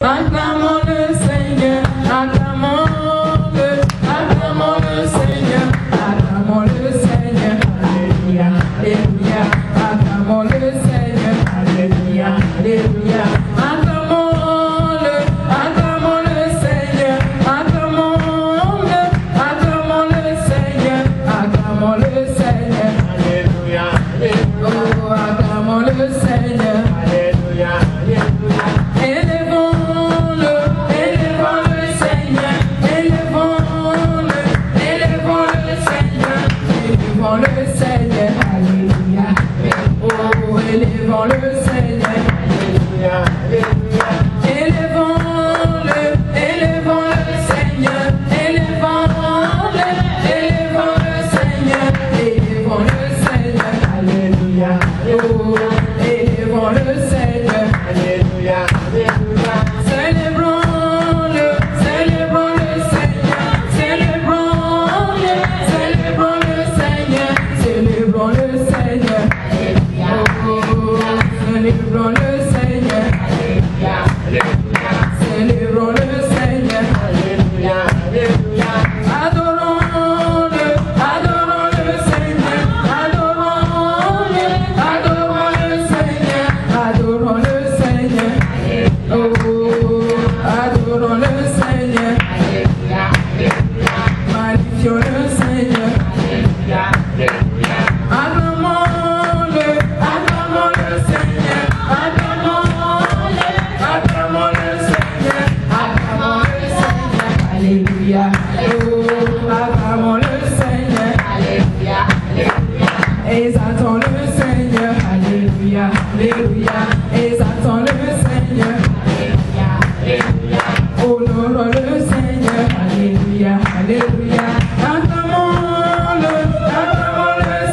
Acclamons le Seigneur, acclamons le Seigneur, acclamons le Seigneur, alléluia, alléluia, acclamons le Seigneur, alléluia, alléluia, acclamons le Seigneur, acclamons le Seigneur, acclamons le Seigneur, alléluia, alléluia, oh, acclamons le Seigneur, alléluia, alléluia. Élevons-le Seigneur, alléluia. Oh, élevons le Seigneur, alléluia, alléluia. Élevons-le Seigneur, élevons le Seigneur, alléluia. Oh, élevons le Seigneur, alléluia, alléluia. Célébrons-le Seigneur, célébrons le Seigneur, célébrons le Seigneur, alléluia, oh, célébrons le Seigneur, alléluia, alléluia, célébrons le Seigneur, alléluia, alléluia. Adorons-le Seigneur, adorons le Seigneur, adorons le Seigneur, oh, adorons le Seigneur, alléluia, alléluia. Magnifions le Seigneur, alléluia, alléluia. Acclamons-le Seigneur, acclamons le Seigneur, alléluia, oh, acclamons le Seigneur, alléluia, alléluia. Exaltons le Seigneur, alléluia, alléluia. Exaltons le Seigneur, alléluia, alléluia. Honorons le Seigneur, alléluia, alléluia. Acclamons-le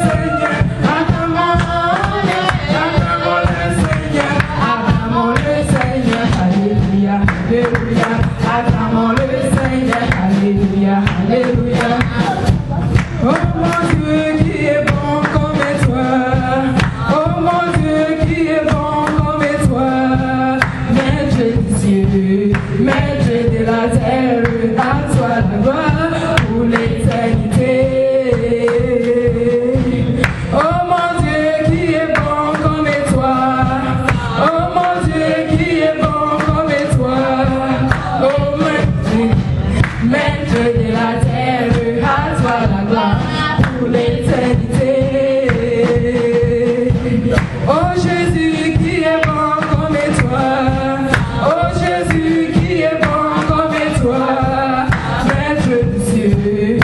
Seigneur, acclamons le Seigneur, alléluia, alléluia. Acclamons le Seigneur, alléluia, alléluia. Oh mon Dieu qui est bon comme toi, oh mon Dieu qui est bon comme toi, Maître des cieux, Maître de la terre, à toi la gloire pour l'éternité. Oh mon Dieu qui est bon comme toi, oh mon Dieu qui est bon comme toi, oh Maître de la terre, à toi la gloire pour l'éternité. Oh Jésus qui est bon comme toi, oh Jésus qui est bon comme toi, Maître des cieux,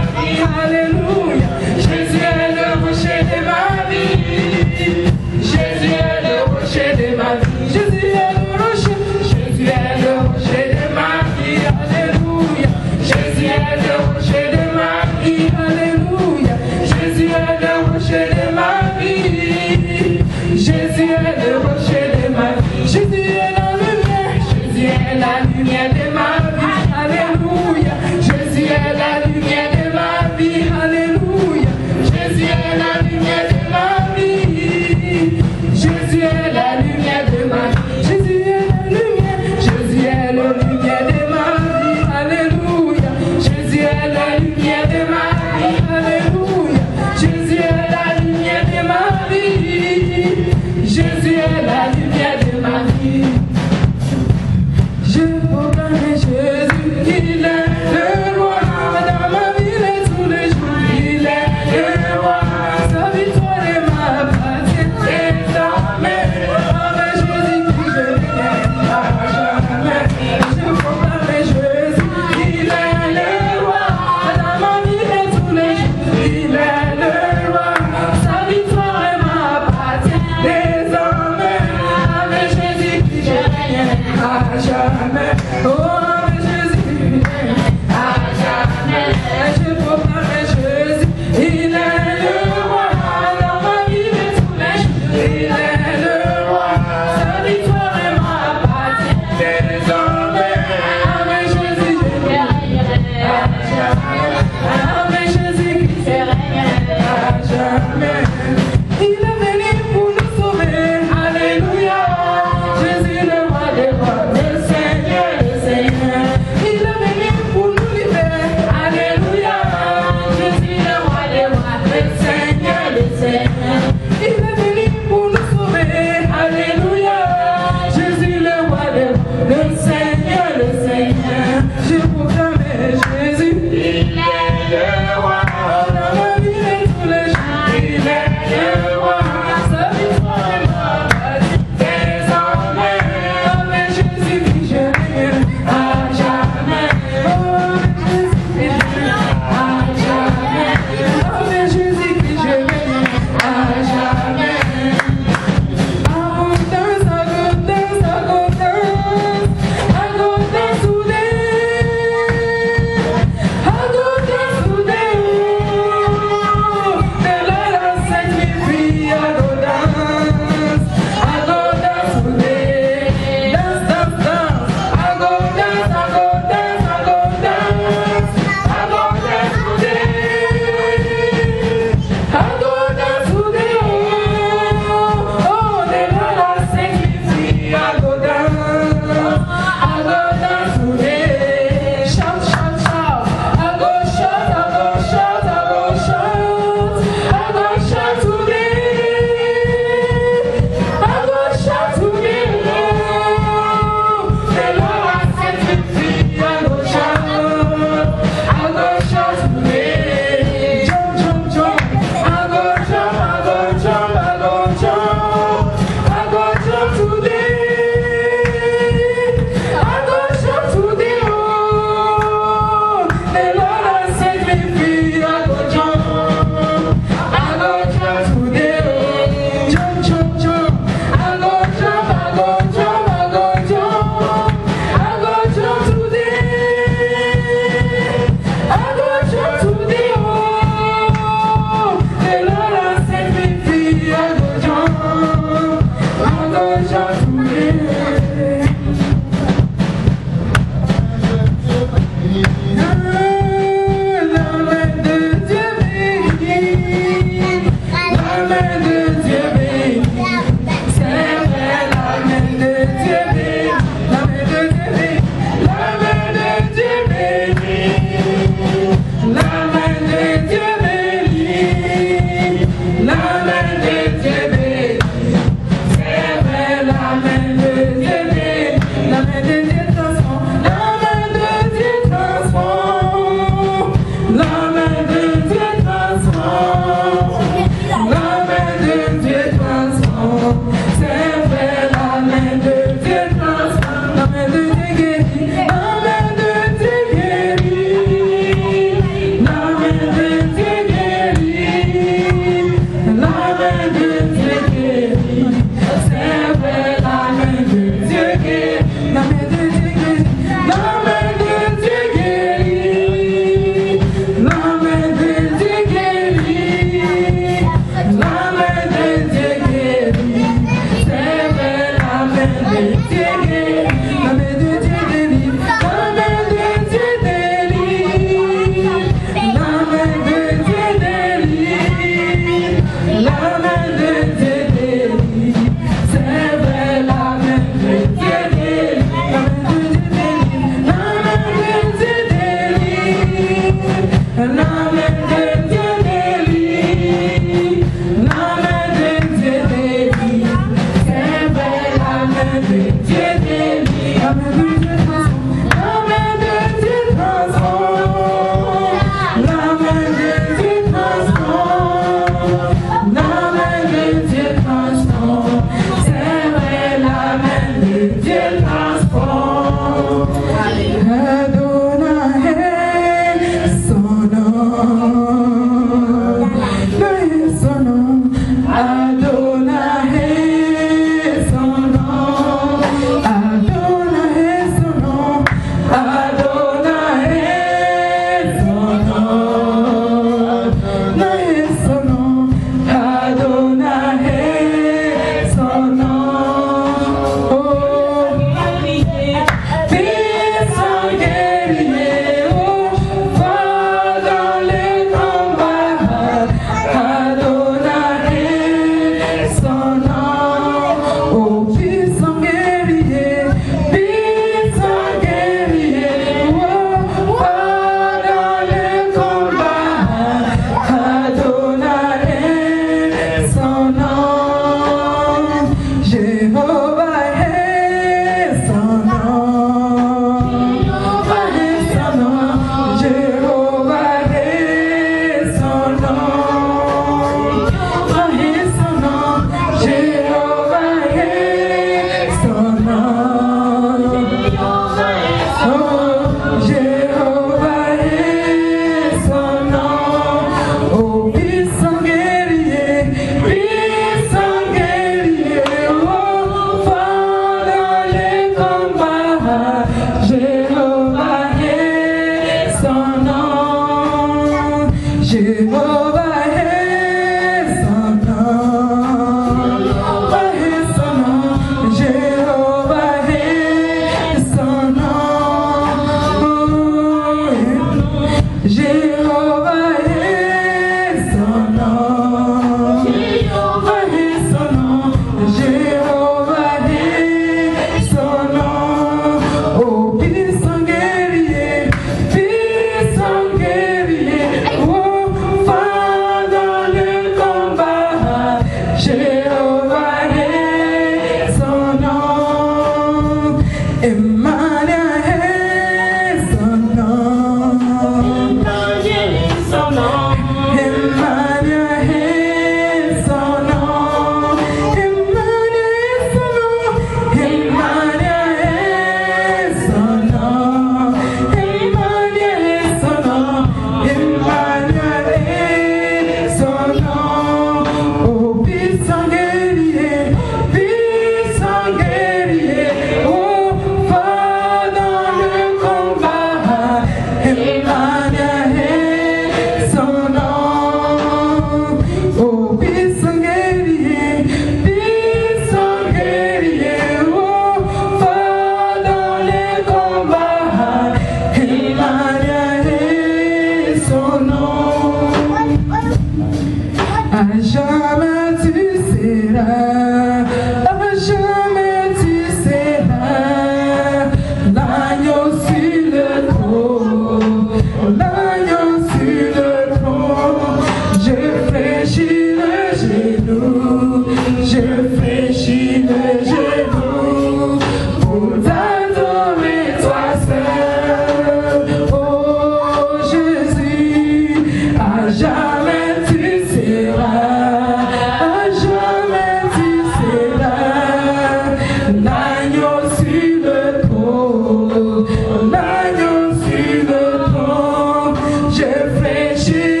L'agneau sur le trône, je fléchis.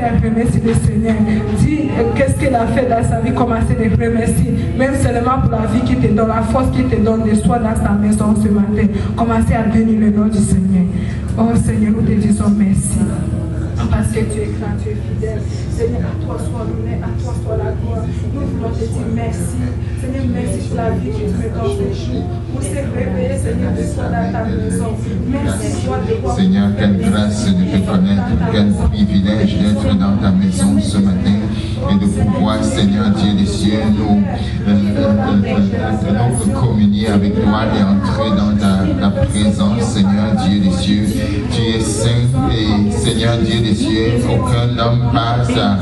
à remercier le Seigneur. Dis qu'est-ce qu'il a fait dans sa vie, commencez à le remercier. Même seulement pour la vie qui te donne, la force qui te donne de soi dans ta maison ce matin. Commencez à bénir le nom du Seigneur. Oh Seigneur, nous te disons merci. Parce que tu es grand, tu es fidèle. Seigneur, à toi soit l'honneur, à toi soit la gloire. Nous voulons te dire merci. Seigneur, merci pour la vie que tu me donnes ce jour. Pour se réveiller, Seigneur, de toi dans ta maison. Merci, toi de voir. Seigneur, quelle grâce de te connaître, quel privilège d'être dans ta maison ce matin et de pouvoir, Seigneur Dieu des cieux, nous communier avec toi et entrer dans ta présence, Seigneur Dieu des cieux. Tu es saint et Seigneur Dieu des cieux, aucun homme par sa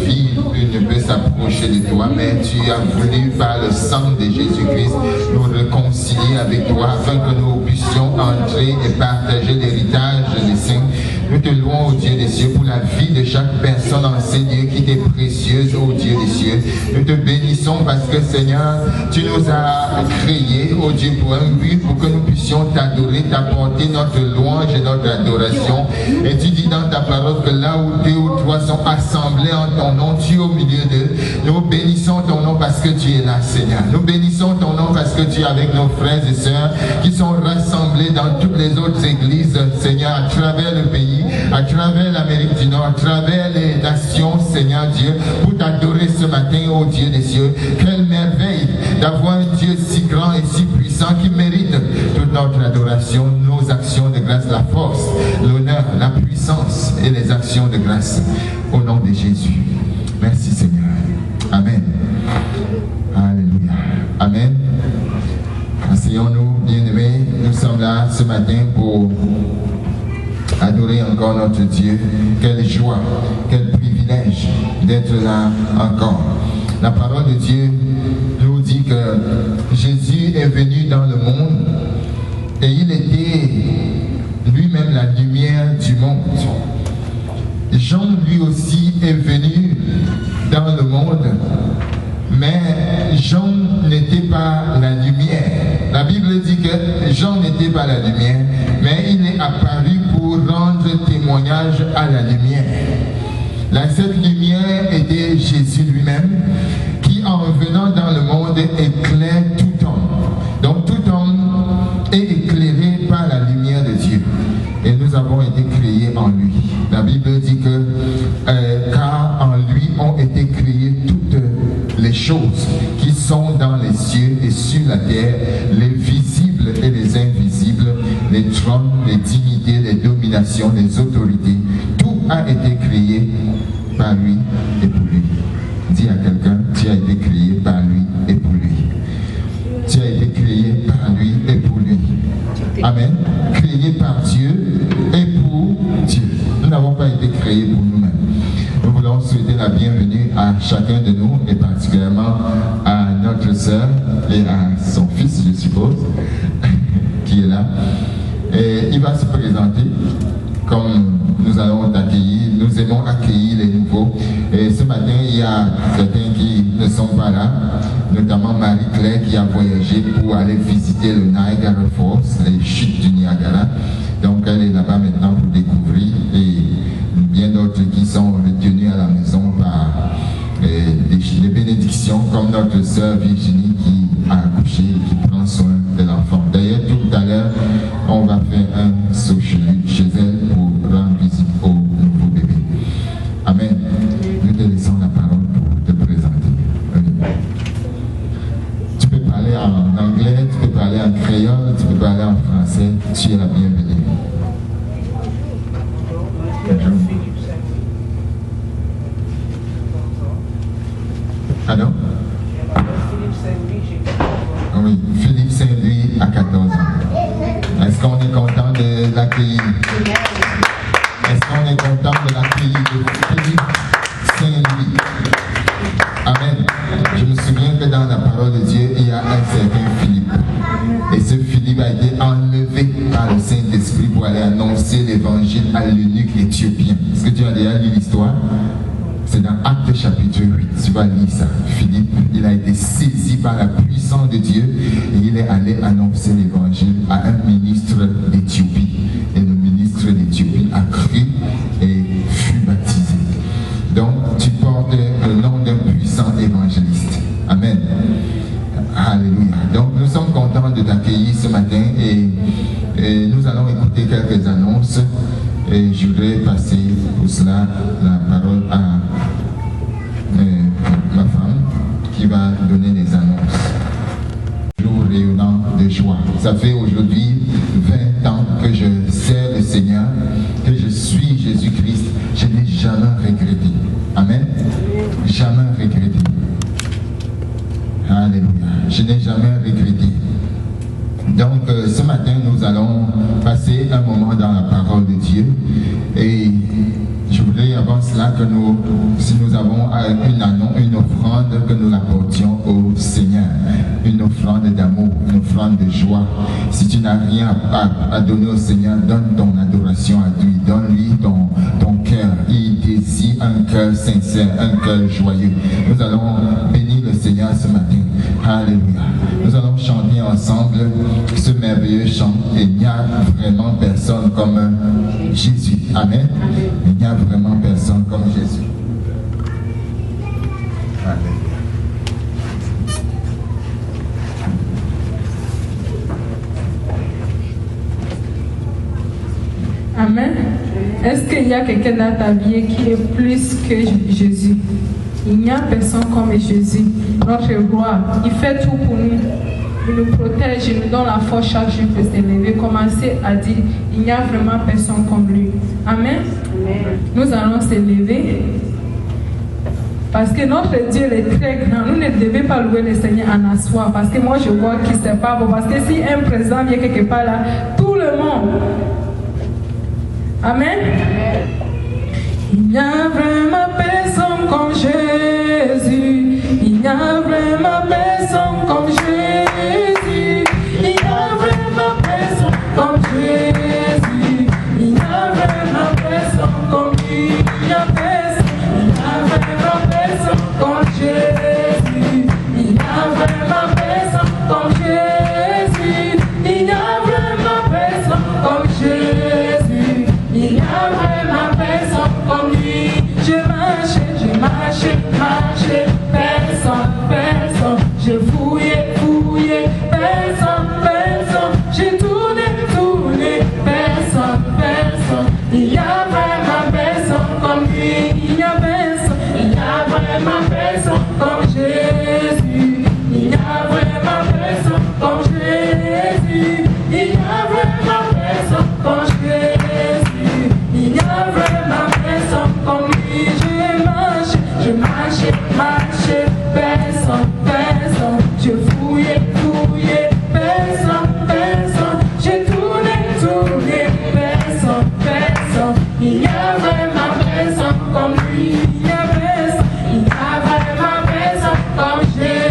vie ne peut s'approcher de toi, mais tu as voulu par le sang de Jésus-Christ nous réconcilier avec toi afin que nous puissions entrer et partager l'héritage des saints. Nous te louons, ô Dieu des cieux, pour la vie de chaque personne en ces lieux qui t'est précieuse, ô Dieu des cieux. Nous te bénissons parce que, Seigneur, tu nous as créés, ô Dieu, pour un but, pour que nous puissions t'adorer, t'apporter notre louange et notre adoration. Et tu dis dans ta parole que là où deux ou trois sont assemblés en ton nom, tu es au milieu d'eux. Nous bénissons ton nom parce que tu es là, Seigneur. Nous bénissons ton nom parce que tu es avec nos frères et sœurs qui sont rassemblés dans toutes les autres églises, Seigneur, à travers le pays, à travers l'Amérique du Nord, à travers les nations, Seigneur Dieu, pour t'adorer ce matin, ô Dieu des cieux. Quelle merveille d'avoir un Dieu si grand et si puissant qui mérite toute notre adoration, nos actions de grâce, la force, l'honneur, la puissance et les actions de grâce. Au nom de Jésus. Merci Seigneur. Amen. Alléluia. Amen. Asseyons-nous, bien-aimés. Nous sommes là ce matin pour adorer encore notre Dieu. Quelle joie, quel privilège d'être là encore. La parole de Dieu nous dit que Jésus est venu dans le monde et il était lui-même la lumière du monde. Jean lui aussi est venu dans le monde, mais Jean n'était pas la lumière. La Bible dit que Jean n'était pas la lumière, mais il est apparu pour rendre témoignage à la lumière. Cette lumière était Jésus lui-même, qui en venant dans le monde éclaire tout homme. Donc tout homme est éclairé par la lumière de Dieu. Et nous avons été créés en lui. La Bible dit que car en lui ont été créées toutes les choses qui sont dans les cieux et sur la terre, les visibles et les invisibles, les trônes, les dignités, les dominations, les autorités. Tout a été créé par lui et pour lui. Dis à quelqu'un, tu as été créé par lui et pour lui. Tu as été créé par lui et pour lui. Amen. Créé par Dieu et pour Dieu. Nous n'avons pas été créés pour nous-mêmes. Nous voulons souhaiter la bienvenue à chacun de nous et particulièrement à notre sœur et à son fils, je suppose, qui est là. Et il va se présenter comme nous allons t'accueillir. Nous aimons accueillir les nouveaux. Et ce matin, il y a certains qui ne sont pas là, notamment Marie-Claire qui a voyagé pour aller visiter le Niagara Falls, les chutes du Niagara. Donc elle est là-bas maintenant pour découvrir, et bien d'autres qui sont retenus à la maison par des bénédictions, comme notre sœur Virginie qui a accouché et qui prend soin de l'enfant. D'ailleurs, tout à l'heure, on va faire un saut chez elle pour rendre visite au nouveau bébé. Amen. Nous te laissons la parole pour te présenter. Tu peux parler en anglais, tu peux parler en créole, tu peux parler en français. Tu es la bienvenue. Allô? Oui, Philippe Saint-Louis à 14 ans. Est-ce qu'on est content de l'accueillir? Est-ce qu'on est content de l'accueillir de Philippe Saint-Louis? Amen. Je me souviens que dans la parole de Dieu, il y a un certain Philippe. Et ce Philippe a été enlevé par le Saint-Esprit pour aller annoncer l'évangile à l'eunuque éthiopien. Est-ce que tu as déjà lu l'histoire? C'est dans Actes chapitre 8, tu vas lire ça. Philippe, il a été saisi par la puissance de Dieu et il est allé annoncer l'évangile à un ministre d'Éthiopie. Et le ministre d'Éthiopie a cru et fut baptisé. Amen. Alléluia. Donc nous sommes contents de t'accueillir ce matin et nous allons écouter quelques annonces et je voudrais passer pour cela la parole à ma femme qui va donner les annonces. Jour rayonnant de joie. Ça fait aujourd'hui 20 ans que je sers le Seigneur, que je suis Jésus-Christ. Je n'ai jamais regretté. Amen. Jamais regretté. Alléluia. Je n'ai jamais regretté. Donc ce matin, nous allons passer un moment dans la parole de Dieu. Et je voudrais avant cela que si nous avons une offrande, que nous l'apportions au Seigneur. Une offrande d'amour, une offrande de joie. Si tu n'as rien à donner au Seigneur, donne ton adoration à lui. Donne-lui ton cœur. Il désire un cœur sincère, un cœur joyeux. Nous allons bénir le Seigneur ce matin. Alléluia. Nous allons chanter ensemble ce merveilleux chant. Il n'y a vraiment personne comme Jésus. Amen. Il n'y a vraiment personne comme Jésus. Amen. Amen. Est-ce qu'il y a quelqu'un dans ta vie qui est plus que Jésus? Il n'y a personne comme Jésus, notre roi. Il fait tout pour nous. Il nous protège, il nous donne la force chaque jour de s'élever. Commencez à dire, il n'y a vraiment personne comme lui. Amen. Amen. Nous allons s'élever. Parce que notre Dieu est très grand. Nous ne devons pas louer le Seigneur en asseoir. Parce que moi je vois que c'est pas bon. Parce que si un président vient quelque part là, tout le monde. Amen. Il n'y a vraiment personne comme Jésus. Il n'y a vraiment personne comme Jésus. Il n'y a vraiment personne comme Jésus. Il n'y a vraiment personne comme lui. Il n'y a personne. Il n'y a vraiment personne comme Jésus. Il n'y a vraiment personne comme Jésus. Il n'y a vraiment personne comme Jésus. Il n'y a vraiment personne comme lui. Je marche, personne, personne. J'ai fouillé, personne. J'ai tourné, personne. Il n'y a vraiment personne comme lui. Il n'y a vraiment personne comme Jésus. Il n'y a vraiment personne comme Jésus. Il n'y a vraiment personne comme Jésus. Il n'y a vraiment personne comme lui. Je marche, personne. Je fouillé, personne. J'ai tourné, personne. Il n'y a vraiment personne comme lui. Il n'y a vraiment personne comme Jésus.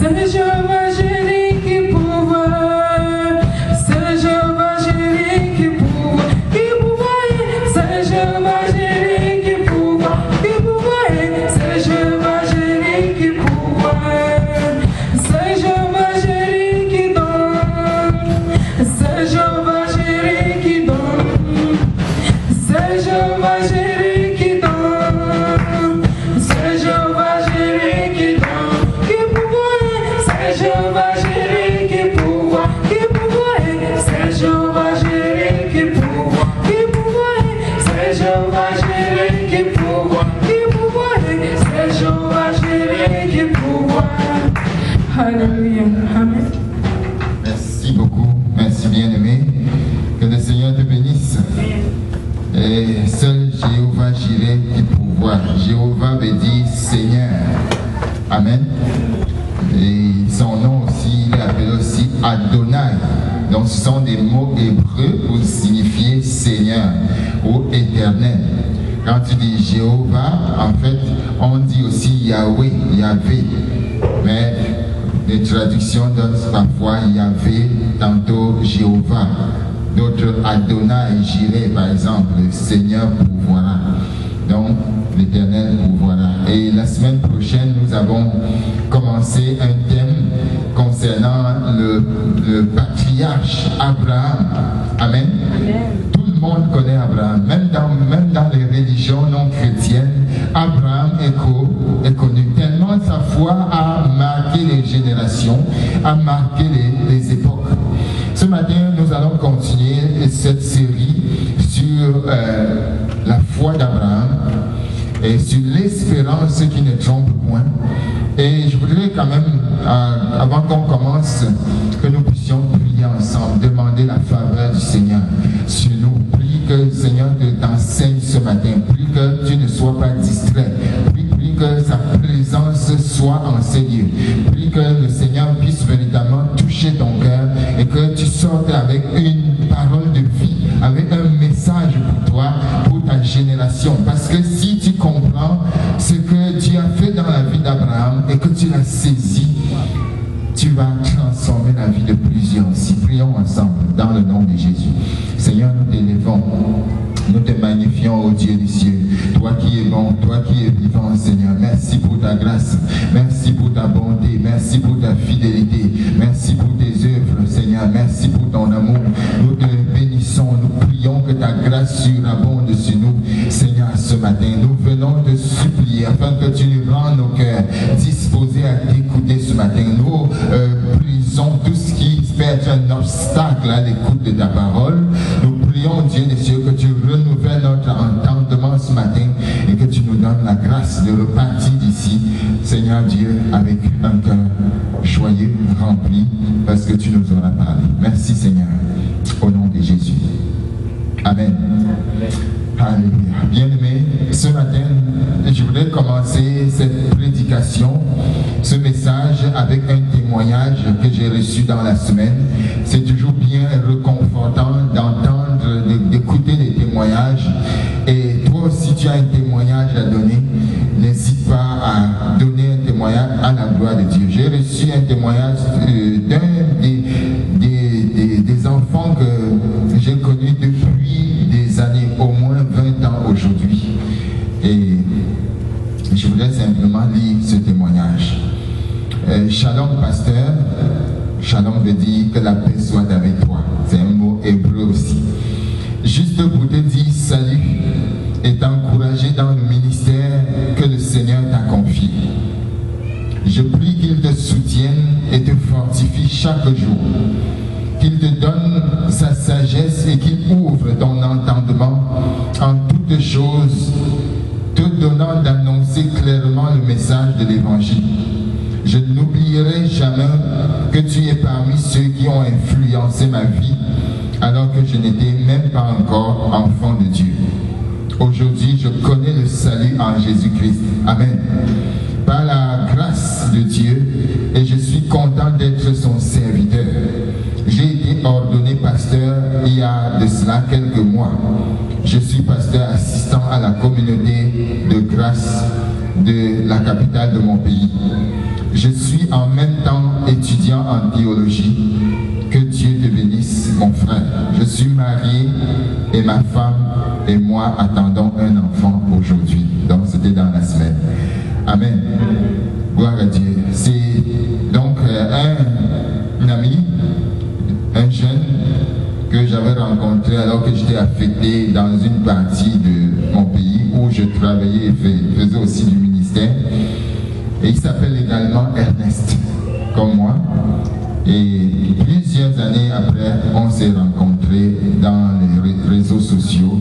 C'est Jéhovah Jireh qui pourvoit. C'est Jéhovah Jireh qui pourvoit. Qui pourvoit. C'est Jéhovah Jireh qui pourvoit. Qui pourvoit. C'est Jéhovah Jireh qui pourvoit. C'est Jéhovah Jireh qui donne. C'est Jéhovah Jireh qui donne. C'est Jéhovah Jireh qui donne. C'est Jéhovah Jireh qui donne. Qui pourvoit. C'est Jéhovah Jireh qui pourvoit. Qui pourvoit. C'est Jéhovah Jireh qui pourvoit. Qui pourvoit. C'est Jéhovah Jireh qui pourvoit. Qui pourvoit. C'est Jéhovah Jireh qui pourvoit. Alléluia. Amen. Merci beaucoup. Merci bien-aimé. Que le Seigneur te bénisse. Et seul Jéhovah Jireh qui pourvoit. Jéhovah veut dire Seigneur. Amen. Et son nom aussi, il est appelé aussi Adonai. Donc ce sont des mots hébreux pour signifier Seigneur ou éternel. Quand tu dis Jéhovah, en fait, on dit aussi Yahweh, Yahvé. Mais les traductions donnent parfois Yahvé, tantôt Jéhovah. D'autres Adonai, Jireh, par exemple, le Seigneur pourvoira. Donc, l'Éternel pourvoira. Et la semaine prochaine, nous avons commencé un thème concernant le patriarche Abraham. Amen. Amen. Tout le monde connaît Abraham. Même dans les religions non chrétiennes, Abraham est connu. Tellement sa foi a marqué les générations, a marqué les époques. Ce matin, nous allons continuer cette série sur la foi d'Abraham et sur l'espérance qui ne trompe point. Et je voudrais quand même, avant qu'on commence, que nous puissions prier ensemble, demander la faveur du Seigneur sur nous. Prie que le Seigneur t'enseigne ce matin. Prie que tu ne sois pas distrait. Prie que sa présence soit en ces lieux. Prie que le Seigneur puisse véritablement toucher ton cœur et que tu sortes avec une parole de vie, avec un message pour toi, pour ta génération. Parce que si tu comprends ce que Dieu a fait dans la vie d'Abraham et que tu l'as saisi, tu vas transformer la vie de plusieurs. Si prions ensemble dans le nom de Jésus. Seigneur, nous t'élevons. Nous te magnifions, ô Dieu des cieux. Toi qui es bon, toi qui es vivant, Seigneur. Merci pour ta grâce. Merci pour ta bonté. Merci pour ta fidélité. Merci pour tes œuvres, Seigneur. Merci pour ton amour. Nous te bénissons. Nous prions que ta grâce surabonde sur nous, Seigneur, ce matin. Nous venons te supplier afin que tu nous rendes nos cœurs disposés à t'écouter ce matin. Nous brisons tout ce qui peut être un obstacle à l'écoute de ta parole. Nous prions, Dieu des cieux, que tu renouvelles notre entendement ce matin et que tu nous donnes la grâce de repartir d'ici, Seigneur Dieu, avec un cœur joyeux, rempli, parce que tu nous auras parlé. Merci, Seigneur, au nom de Jésus. Amen. Alléluia. Bien-aimés, ce matin, je voudrais commencer cette prédication, ce message avec un témoignage que j'ai reçu dans la semaine. C'est toujours bien réconfortant d'entendre, d'écouter des témoignages. Et toi aussi, tu as un témoignage à donner. N'hésite pas à donner un témoignage à la gloire de Dieu. J'ai reçu un témoignage d'un des enfants que j'ai connus depuis des années, au moins 20 ans aujourd'hui. Et je voudrais simplement lire ce témoignage. Shalom, pasteur. Shalom veut dire que la paix soit avec toi. C'est un mot hébreu aussi. Juste pour te dire salut et t'encourager dans le ministère que le Seigneur t'a confié. Je prie qu'il te soutienne et te fortifie chaque jour. Qu'il te donne sa sagesse et qu'il ouvre ton entendement en toutes choses, te donnant d'annoncer clairement le message de l'Évangile. Je n'oublierai jamais que tu es parmi ceux qui ont influencé ma vie alors que je n'étais même pas encore enfant de Dieu. Aujourd'hui, je connais le salut en Jésus-Christ. Amen. Par la grâce de Dieu, et je suis content d'être son serviteur. J'ai été ordonné pasteur il y a de cela quelques mois. Je suis pasteur assistant à la communauté de grâce de la capitale de mon pays. Je suis en même temps étudiant en théologie. Que Dieu te bénisse, mon frère. Je suis marié et ma femme et moi attendons un enfant aujourd'hui. Donc c'était dans la semaine. Amen. Gloire à Dieu. C'est donc un ami, un jeune que j'avais rencontré alors que j'étais affecté dans une partie de mon pays où je travaillais et faisais aussi du ministère. Et il s'appelle également Ernest, comme moi. Et plusieurs années après, on s'est rencontrés dans les réseaux sociaux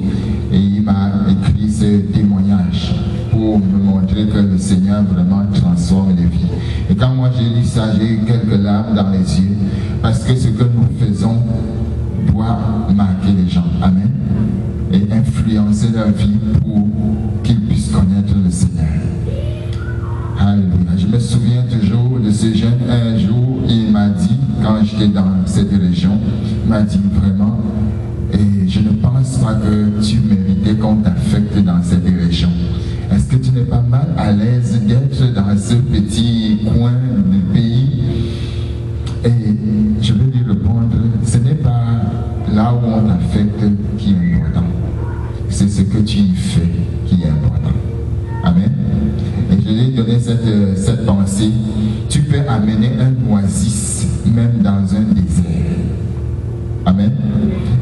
et il m'a écrit ce témoignage pour me montrer que le Seigneur vraiment transforme les vies. Et quand moi j'ai lu ça, j'ai eu quelques larmes dans les yeux parce que ce que nous faisons doit marquer les gens. Amen. Et influencer leur vie pour qu'ils puissent connaître le Seigneur. Alléluia. Je me souviens toujours de ce jeune. Un jour, il m'a dit, quand j'étais dans cette région, il m'a dit vraiment, et je ne pense pas que tu méritais qu'on t'affecte dans cette région. Est-ce que tu n'es pas mal à l'aise d'être dans ce petit coin du pays? Et je vais lui répondre, ce n'est pas là où on t'affecte qui est important. C'est ce que tu y fais qui est important. Amen. Et je lui ai donné cette pensée. Tu peux amener un oasis même dans un désert. Amen.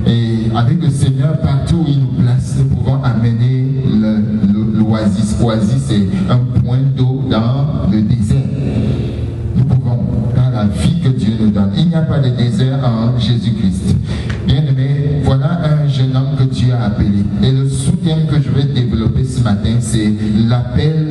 Et avec le Seigneur, partout où il nous place, nous pouvons amener l'oasis. Oasis, c'est un point d'eau dans le désert. Nous pouvons, dans la vie que Dieu nous donne. Il n'y a pas de désert en Jésus-Christ. Bien-aimé, voilà un jeune homme que Dieu a appelé. Et le sous-thème que je vais développer ce matin, c'est l'appel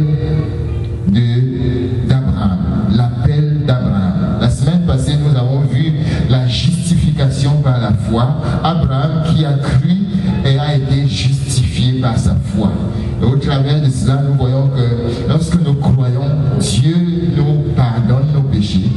d'Abraham. L'appel d'Abraham. La semaine passée, nous avons vu la justification par la foi. Abraham qui a cru et a été justifié par sa foi. Et au travers de cela, nous voyons que lorsque nous croyons, Dieu nous pardonne nos péchés,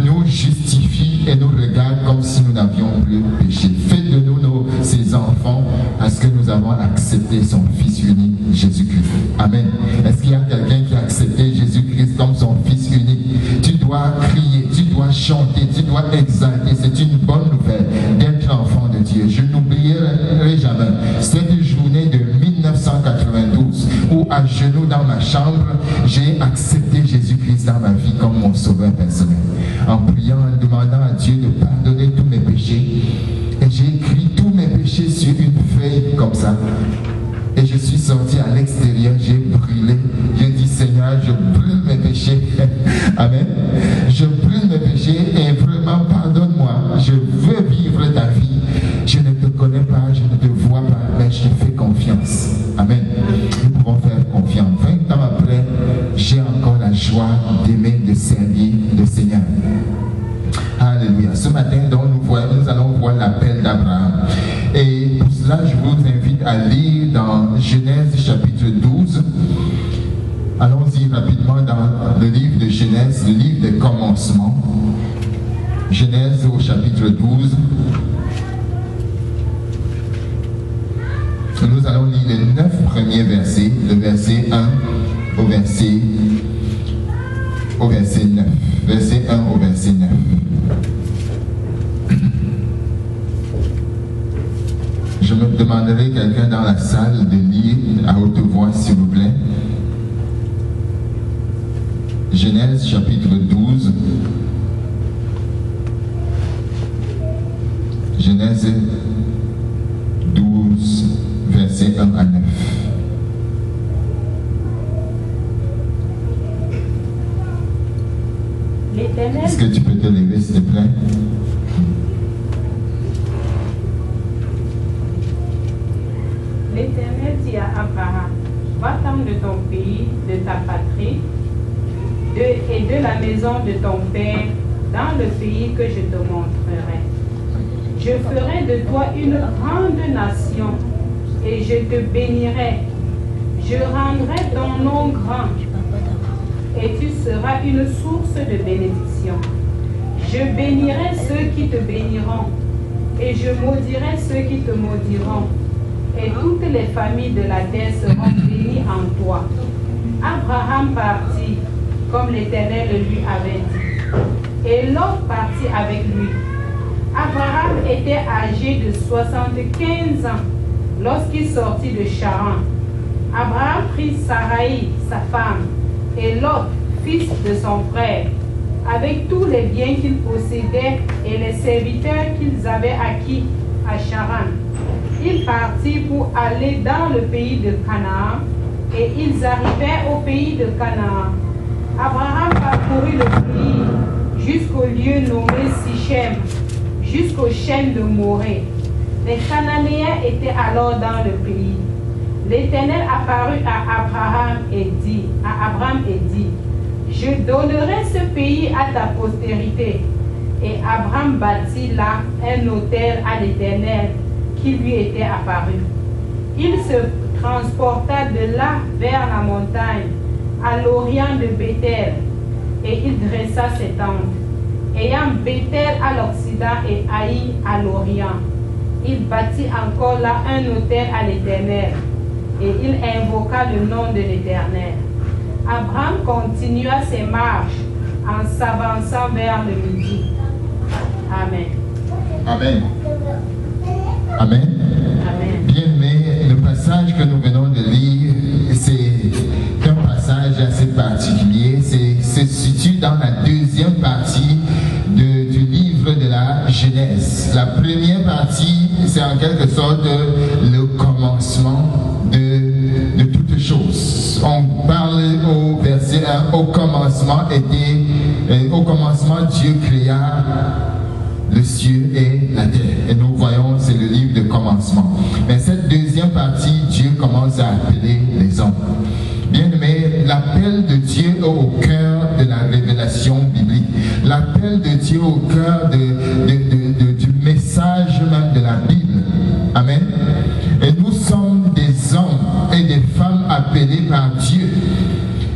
nous justifie et nous regarde comme si nous n'avions plus péché. Faites de nous ses enfants parce que nous avons accepté son Fils unique, Jésus-Christ. Amen. Est-ce qu'il y a quelqu'un qui a accepté Jésus-Christ comme son Fils unique? Tu dois crier, tu dois chanter, tu dois exalter. C'est une bonne nouvelle d'être enfant de Dieu. Je n'oublierai jamais cette journée de 1992 où à genoux dans ma chambre, j'ai accepté Jésus-Christ dans ma vie comme mon sauveur personnel. En priant, en demandant à Dieu de pardonner tous mes péchés. Et j'ai écrit tous mes péchés sur une feuille comme ça. Et je suis sorti à l'extérieur, j'ai brûlé. J'ai dit, Seigneur, je brûle mes péchés. Amen. Je brûle mes péchés et vraiment pardonne-moi. Je veux vivre ta vie. Je ne te connais pas, je ne te vois pas, mais je te fais confiance. Amen. Nous pouvons faire confiance. 20 ans après, j'ai encore la joie d'aimer, de servir le Seigneur. Alléluia. Ce matin, donc, nous allons voir l'appel d'Abraham. Et pour cela, je vous invite à lire dans Genèse chapitre 12. Allons-y rapidement dans le livre de Genèse, le livre des commencements. Genèse au chapitre 12. Nous allons lire les 9 premiers versets, le verset 1 au verset 9. Verset 1 au verset 9. Je me demanderai quelqu'un dans la salle de lire à haute voix, s'il vous plaît. Genèse chapitre 12. Genèse 12, verset 1 à 9. Est-ce que tu peux te lever, s'il te plaît? L'Éternel dit à Abraham, va-t'en de ton pays, de ta patrie, et de la maison de ton père, dans le pays que je te montrerai. Je ferai de toi une grande nation, et je te bénirai. Je rendrai ton nom grand, et tu seras une source de bénédiction. Je bénirai ceux qui te béniront, et je maudirai ceux qui te maudiront. Et toutes les familles de la terre seront bénies en toi. Abraham partit, comme l'Éternel le lui avait dit. Et Lot partit avec lui. Abraham était âgé de 75 ans lorsqu'il sortit de Charan. Abraham prit Sarai, sa femme, et Lot, fils de son frère, avec tous les biens qu'ils possédaient et les serviteurs qu'ils avaient acquis à Charan. Ils partirent pour aller dans le pays de Canaan, et ils arrivèrent au pays de Canaan. Abraham parcourut le pays jusqu'au lieu nommé Sichem, jusqu'aux chaînes de Morée. Les Cananéens étaient alors dans le pays. L'Éternel apparut à Abraham et dit, je donnerai ce pays à ta postérité. Et Abraham bâtit là un autel à l'Éternel qui lui était apparu. Il se transporta de là vers la montagne, à l'orient de Béthel, et il dressa ses tentes. Ayant Béthel à l'occident et Haï à l'orient, il bâtit encore là un autel à l'Éternel, et il invoqua le nom de l'Éternel. Abraham continua ses marches en s'avançant vers le midi. Amen. Amen. Amen. Amen. Bien, mais le passage que nous venons de lire, c'est un passage assez particulier. C'est situé dans la deuxième partie du livre de la Genèse. La première partie, c'est en quelque sorte le commencement de toutes choses. On parle au verset 1, au commencement Dieu créa le ciel et la terre. Et nous voyons, c'est le livre de commencement. Mais cette deuxième partie, Dieu commence à appeler les hommes. Bien aimé, l'appel de Dieu au cœur de la révélation biblique. L'appel de Dieu au cœur du message même de la Bible. Amen. Et nous sommes des hommes et des femmes appelés par Dieu.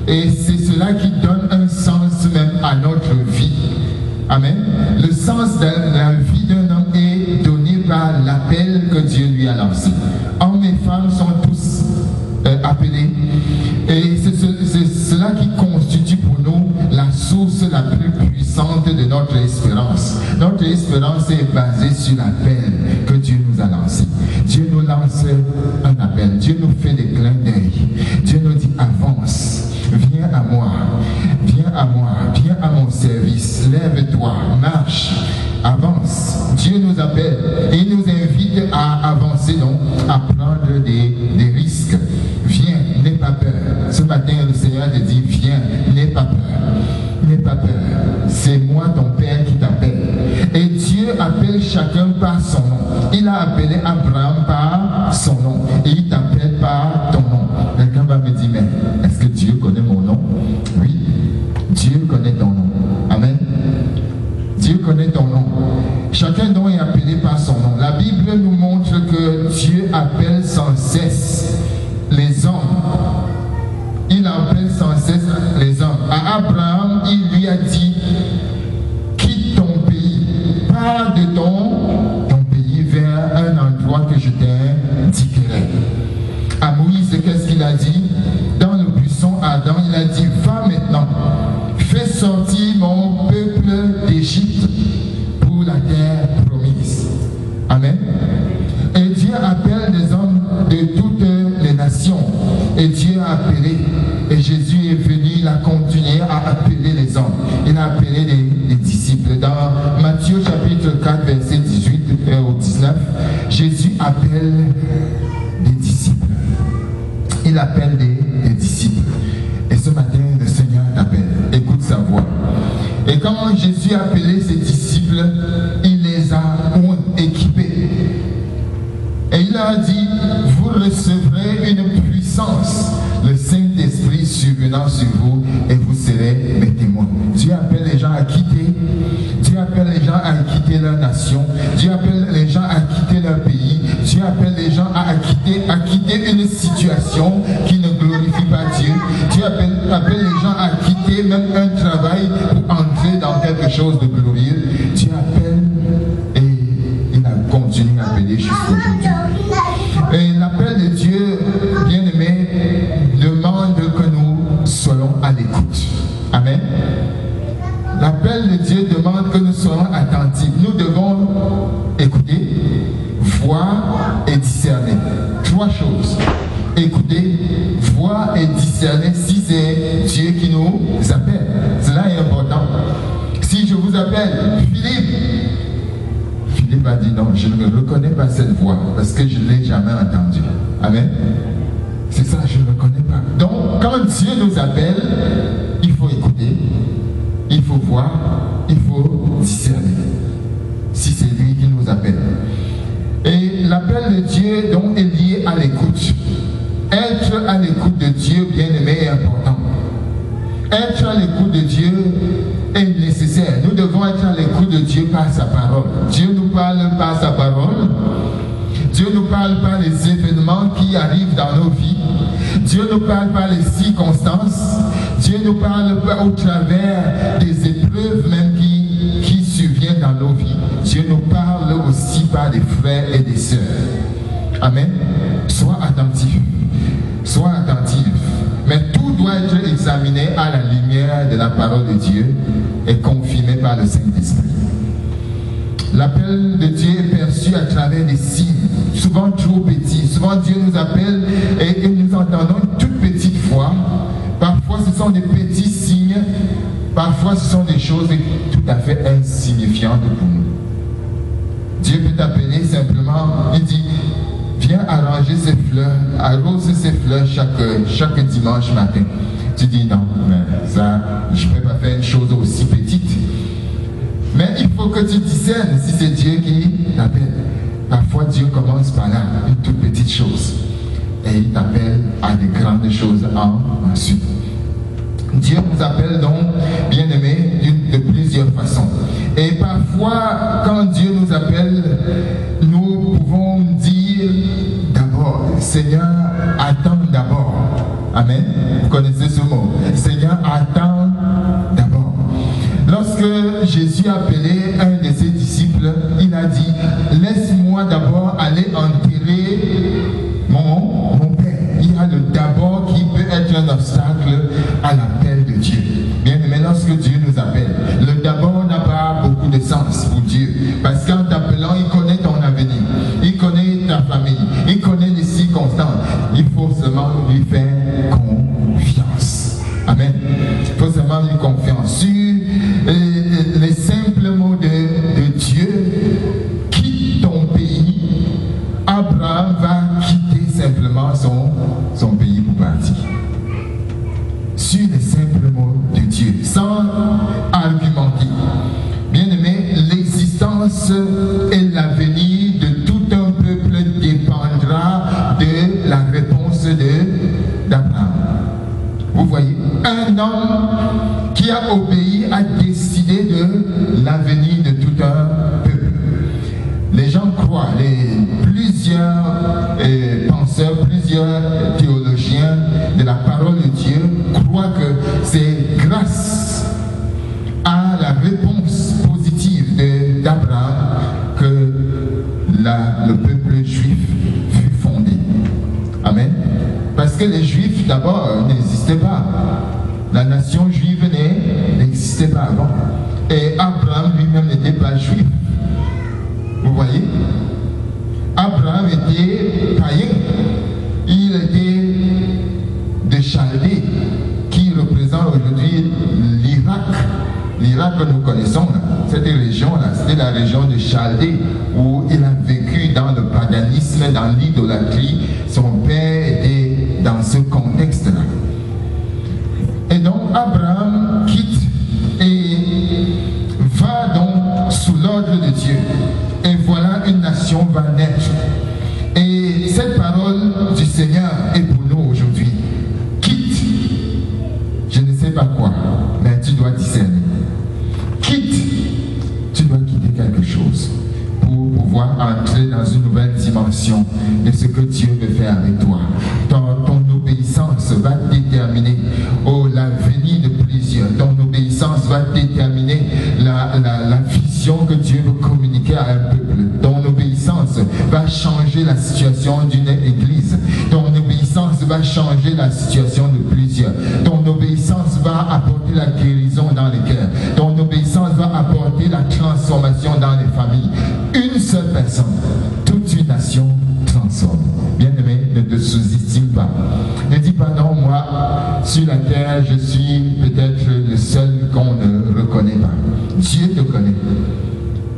Et c'est cela qui donne un sens même à notre vie. Amen. Le sens de la vie d'un homme est donné par l'appel que Dieu lui a lancé. Hommes et femmes sont tous appelés. Et c'est cela qui constitue pour nous la source la plus puissante de notre espérance. Notre espérance est basée sur l'appel que Dieu nous a lancé. Dieu nous lance un appel. Dieu nous fait des clins d'œil. Dieu nous dit avance. Viens à moi, viens à mon service, lève-toi, marche, avance. Dieu nous appelle et il nous invite à avancer, donc à prendre des risques. Viens, n'aie pas peur. Ce matin, le Seigneur te dit, viens, n'aie pas peur. N'aie pas peur. C'est moi ton Père qui t'appelle. Et Dieu appelle chacun par son nom. Il a appelé Abraham par son nom et il t'appelle par ton nom. Quelqu'un va me dire, mais est-ce que Dieu connaît mon nom? Oui, Dieu connaît ton nom. Amen. Dieu connaît ton nom. Chacun d'eux est appelé par son nom. La Bible nous montre que Dieu appelle sans cesse les hommes. Il appelle sans cesse les hommes. À Abraham, il lui a dit, quitte ton pays, pars de ton pays vers un endroit que je t'indiquerai. À Moïse, qu'est-ce qu'il a dit? Dans le buisson Adam, il a dit, va maintenant, fais sortir mon peuple d'Égypte pour la terre promise. Amen. Et Dieu appelle des hommes de toutes les nations. Et Dieu a appelé. Et Jésus est venu, il a continué à appeler les hommes. Il a appelé les disciples. Dans Matthieu chapitre 4, verset 18 au 19, Jésus appelle des disciples. Il appelle des disciples. Et ce matin, le Seigneur t'appelle. Écoute sa voix. Et quand Jésus a appelé ses disciples, il les a équipés. Et il leur a dit, vous recevrez une puissance, le Saint-Esprit survenant sur vous, et vous serez mes témoins. Dieu appelle les gens à quitter. Dieu appelle les gens à quitter leur nation. Dieu appelle les gens à quitter leur pays. Dieu appelle les gens à quitter une situation qui ne glorifie pas Dieu. Dieu appelle les gens à quitter même un travail pour entrer dans quelque chose de glorieux. Dieu appelle et il a continué à appeler jusqu'aujourd'hui. Et l'appel de Dieu, bien-aimé, demande que nous soyons à l'écoute. Amen. l'appel de Dieu demande que nous soyons attentifs. Nous devons écouter, voir et discerner. 3 choses. Écouter, voir et discerner si c'est Dieu qui nous appelle. Cela est important. Si je vous appelle Philippe a dit non, je ne reconnais pas cette voix parce que je ne l'ai jamais entendue. Amen. C'est ça, je ne reconnais pas. Donc, quand Dieu nous appelle, il faut écouter, il faut voir, il faut discerner. Si c'est lui qui nous appelle. Et l'appel de Dieu donc est lié à l'écoute. Être à l'écoute de Dieu, bien-aimé, est important. Être à l'écoute de Dieu est nécessaire. Nous devons être à l'écoute de Dieu par sa parole. Dieu nous parle par sa parole. Dieu nous parle par les événements qui arrivent dans nos vies. Dieu nous parle par les circonstances. Dieu nous parle au travers des épreuves même qui surviennent dans nos vies. Dieu nous parle aussi par des frères et des sœurs. Amen. Sois attentif. Sois attentif. Mais tout doit être examiné à la lumière de la parole de Dieu et confirmé par le Saint-Esprit. L'appel de Dieu est perçu à travers des signes, souvent trop petits. Souvent Dieu nous appelle et nous entendons une toute petite voix. Parfois ce sont des petits signes, parfois ce sont des choses tout à fait insignifiantes pour nous. Dieu peut t'appeler simplement, il dit, viens arranger ces fleurs, arrose ces fleurs chaque dimanche matin. Tu dis non, mais ça, je ne peux pas faire une chose aussi petite. Mais il faut que tu discernes si c'est Dieu qui t'appelle. Parfois Dieu commence par là, une toute petite chose. Et il t'appelle à de grandes choses ensuite. Dieu nous appelle donc, bien-aimés, de plusieurs façons. Et parfois, quand Dieu nous appelle, nous pouvons dire d'abord, Seigneur, attends d'abord. Amen. Vous connaissez ce mot. Seigneur, attends d'abord. Lorsque Jésus a appelé un de ses disciples, il a dit, laisse-moi d'abord aller enterrer mon père. Il y a le d'abord qui peut être un obstacle à l'appel de Dieu. Bien aimé, lorsque Dieu nous appelle, le d'abord n'a pas beaucoup de sens pour Dieu. Parce qu'en t'appelant, il connaît ton avenir, il connaît ta famille, il connaît les circonstances. Il faut seulement lui faire confiance. Amen. Il faut seulement lui faire confiance. Sur les simples mots de Dieu, quitte ton pays. Abraham va quitter simplement son pays pour partir. Sur les simples mots de Dieu, sans argumenter. Bien aimé, l'existence et l'avenir de tout un peuple dépendra de la réponse d'Abraham. Vous voyez, un homme qui a obéi a décidé de l'avenir de tout un peuple. Les gens croient, plusieurs penseurs, plusieurs théologiens de la parole de Dieu croient que c'est grâce à la réponse positive d'Abraham que le peuple juif fut fondé. Amen. Parce que les Juifs d'abord n'existaient pas. La nation juive n'existait pas avant. Et Abraham lui-même n'était pas juif. Vous voyez? Abraham était païen. Il était de Chaldée, qui représente aujourd'hui l'Irak. L'Irak que nous connaissons, cette région-là, c'était la région de Chaldée, où il a vécu dans le paganisme, dans l'idolâtrie. Son père était dans ce contexte-là. Et donc Abraham quitte et va donc sous l'ordre de Dieu. Et voilà, une nation va naître. Et cette parole du Seigneur est pour nous aujourd'hui. Quitte, je ne sais pas quoi, mais tu dois discerner. Quitte, tu dois quitter quelque chose pour pouvoir entrer dans une nouvelle dimension de ce que Dieu veut faire avec toi. Ton obéissance va déterminer l'avenir de plusieurs. Ton obéissance va déterminer la vision que Dieu veut communiquer à un peuple. Ton obéissance va changer la situation d'une église. Ton obéissance va changer la situation de plusieurs. Ton obéissance va apporter la guérison dans les cœurs. Ton obéissance apporter la transformation dans les familles. Une seule personne, toute une nation transforme. Bien-aimé, ne te sous-estime pas. Ne dis pas non, moi, sur la terre, je suis peut-être le seul qu'on ne reconnaît pas. Dieu te connaît.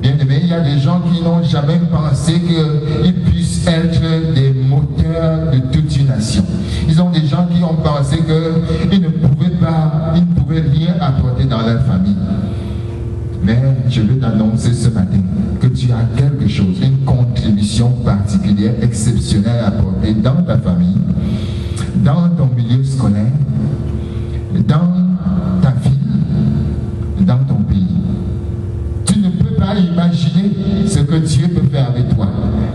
Bien-aimé, il y a des gens qui n'ont jamais pensé qu'ils puissent être des moteurs de toute une nation. Ils ont des gens qui ont pensé qu'ils ne pouvaient rien apporter dans leur famille. Mais je veux t'annoncer ce matin que tu as quelque chose, une contribution particulière, exceptionnelle à apporter dans ta famille, dans ton milieu scolaire, dans ta ville, dans ton pays. Tu ne peux pas imaginer ce que Dieu peut faire avec toi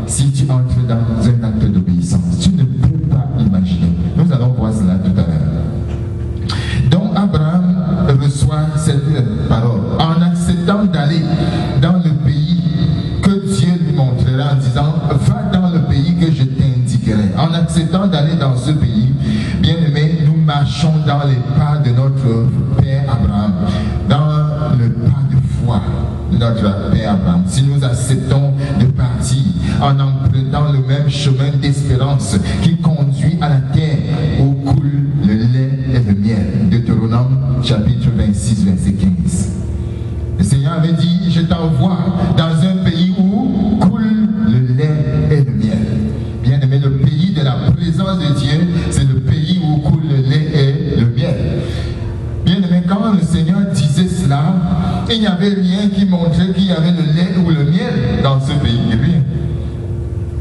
si tu entres dans un acte d'obéissance. Tu ne peux pas imaginer. Nous allons voir cela tout à l'heure. Donc Abraham reçoit cette parole en acceptant d'aller dans le pays que Dieu lui montrera en disant va dans le pays que je t'indiquerai. En acceptant d'aller dans ce pays, bien aimé, nous marchons dans les pas de notre Père Abraham, dans le pas de foi de notre Père Abraham. Si nous acceptons de partir en empruntant le même chemin d'espérance qui conduit à la terre où coule le lait et le miel. Deutéronome chapitre 26, verset 15. Le Seigneur avait dit, je t'envoie dans un pays où coule le lait et le miel. Bien aimé, le pays de la présence de Dieu, c'est le pays où coule le lait et le miel. Bien aimé, quand le Seigneur disait cela, il n'y avait rien qui montrait qu'il y avait le lait ou le miel dans ce pays. Rien.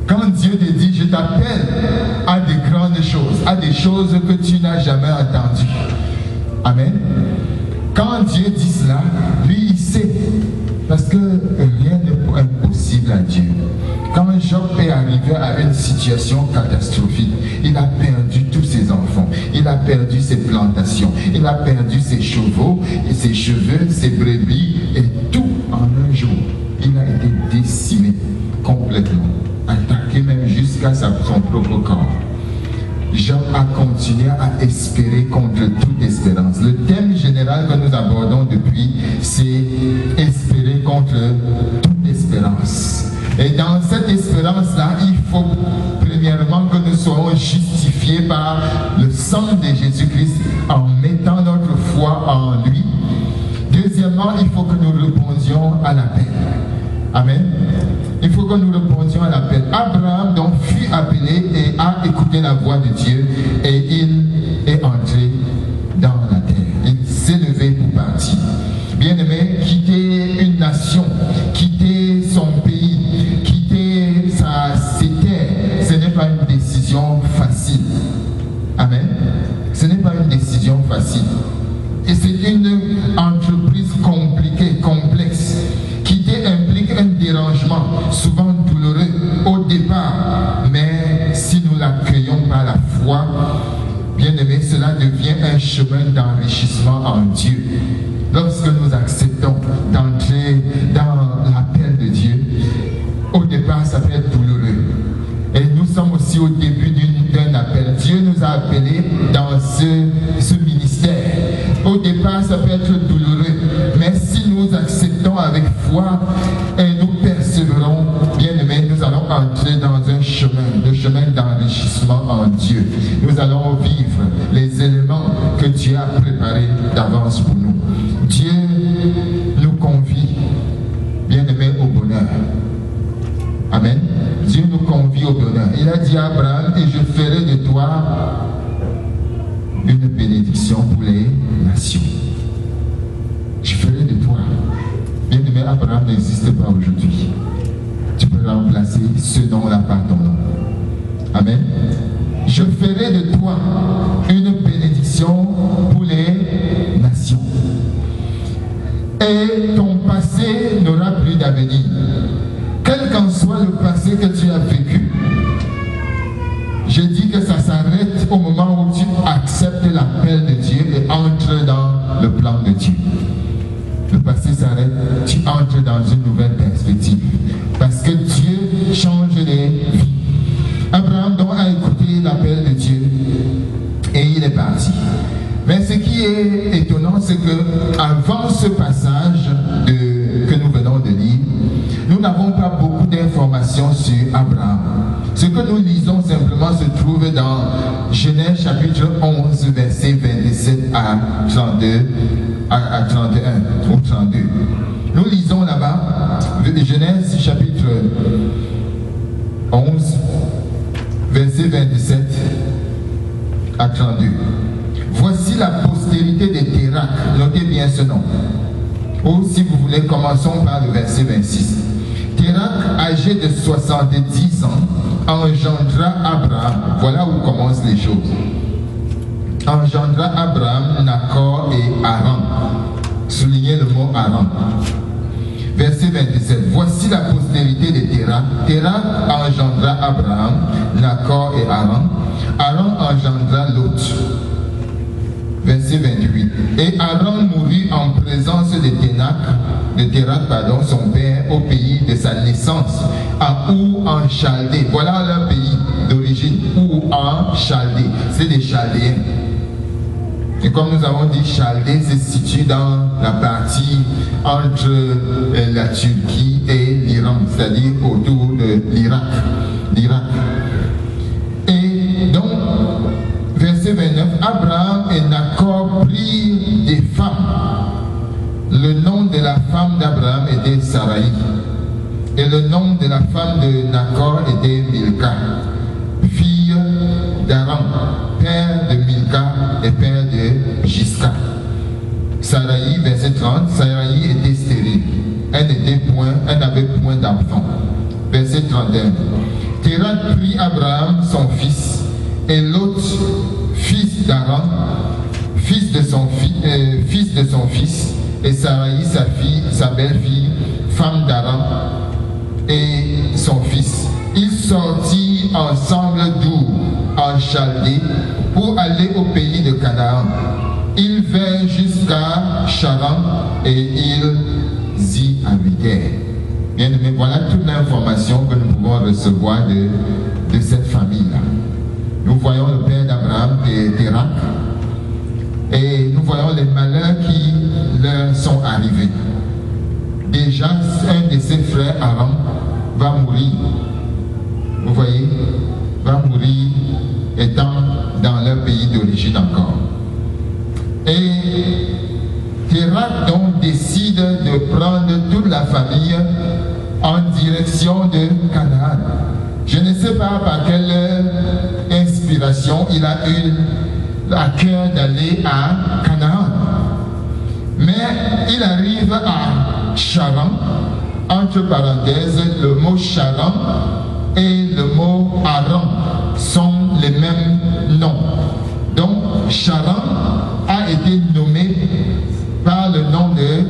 Quand Dieu te dit, je t'appelle à des grandes choses, à des choses que tu n'as jamais entendues. Amen. Quand Dieu dit cela, lui, il sait. Parce que rien n'est impossible à Dieu. Quand Job est arrivé à une situation catastrophique, il a perdu tous ses enfants, il a perdu ses plantations, il a perdu ses chevaux, et ses cheveux, ses brebis, et tout en un jour. Il a été décimé complètement, attaqué même jusqu'à son propre corps. Job a continué à espérer contre toute espérance. Le thème général que nous abordons depuis, c'est espérer contre toute espérance. Et dans cette espérance-là, il faut premièrement que nous soyons justifiés par le sang de Jésus-Christ en mettant notre foi en lui. Deuxièmement, il faut que nous répondions à l'appel. Amen. Il faut que nous répondions à l'appel. Abraham donc fut appelé et a écouté la voix de Dieu et il est entré dans la terre. Il s'est levé pour partir. Bien-aimé, quitter une nation, quitter son pays, quitter ses terres, ce n'est pas une décision facile. Amen. Ce n'est pas une décision facile. Et c'est une entreprise compliquée, complexe. Quitter implique un dérangement, souvent douloureux au départ, mais si nous l'accueillons par la foi, bien aimé, cela devient un chemin d'enrichissement en Dieu. Lorsque nous acceptons d'entrer dans l'appel de Dieu, au départ, ça peut être douloureux. Et nous sommes aussi au début d'un appel. Dieu nous a appelés dans ce ministère. Au départ, ça peut être douloureux. Mais si nous acceptons avec foi et nous persévérons, bien aimés, nous allons entrer dans un chemin d'enrichissement en Dieu. Nous allons vivre les éléments que Dieu a préparés d'avance pour nous. Dieu nous convie, bien aimés, au bonheur. Amen. Dieu nous convie au bonheur. Il a dit à Abraham, et je ferai de toi une bénédiction pour les nations. Je ferai de toi. Bien aimé, Abraham n'existe pas aujourd'hui. Tu peux remplacer ce nom-là par ton nom. Amen. Je ferai de toi une bénédiction pour les nations. Et ton passé n'aura plus d'avenir. Quel qu'en soit le passé que tu as vécu, je dis que ça s'arrête au moment où tu acceptes l'appel de Dieu et entres dans le plan de Dieu. Le passé s'arrête, tu entres dans une nouvelle perspective. Parce que Dieu change les vies. Abraham donc a écouté l'appel de Dieu et il est parti. Mais ce qui est étonnant, c'est que avant ce passage de n'avons pas beaucoup d'informations sur Abraham. Ce que nous lisons simplement se trouve dans Genèse chapitre 11, versets 27 à 32, à 31 ou 32. Nous lisons là-bas, Genèse chapitre 11, verset 27 à 32. Voici la postérité de Térak. Notez bien ce nom. Ou si vous voulez, commençons par le verset 26. Térak, âgé de 70 ans, engendra Abraham. Voilà où commencent les choses. Engendra Abraham, Nacor et Haran. Soulignez le mot Haran. Verset 27. Voici la postérité de Térak. Térak engendra Abraham, Nacor et Haran. Haran engendra Lot. Verset 28. Et Haran mourut en présence de Térak, son père, au pays de sa naissance, à Our en Chaldée. Voilà leur pays d'origine, Our en Chaldée. C'est des Chaldéens. Et comme nous avons dit, Chaldée se situe dans la partie entre la Turquie et l'Iran, c'est-à-dire autour de l'Irak. Et donc, verset 29, Abraham et Nacor prirent des femmes. Le nom de la femme d'Abraham était Saraï. Et le nom de la femme de Nacor était Milka, fille d'Aram, père de Milka et père de Gisca. Saraï, verset 30, Saraï était stérile. Elle n'avait point d'enfant. Verset 31. Térak prit Abraham, son fils, et Lot, fils d'Aram, fils de son fils, et Saraï, sa belle-fille, femme d'Aram, et son fils. Ils sortirent ensemble d'Our, en Chaldée, pour aller au pays de Canaan. Ils vinrent jusqu'à Charan, et ils y habitèrent. Bien aimé, voilà toute l'information que nous pouvons recevoir de cette famille-là. Nous voyons le père d'Abraham, Térak, et nous voyons les malheurs qui leur sont arrivés. Déjà, un de ses frères, Aram, va mourir. Vous voyez, va mourir étant dans leur pays d'origine encore. Et Térak donc décide de prendre toute la famille en direction de Canaan. Je ne sais pas par quelle inspiration il a eu à cœur d'aller à Canaan. Mais il arrive à Charan, entre parenthèses, le mot Charan et le mot Haran sont les mêmes noms. Donc Charan a été nommé par le nom de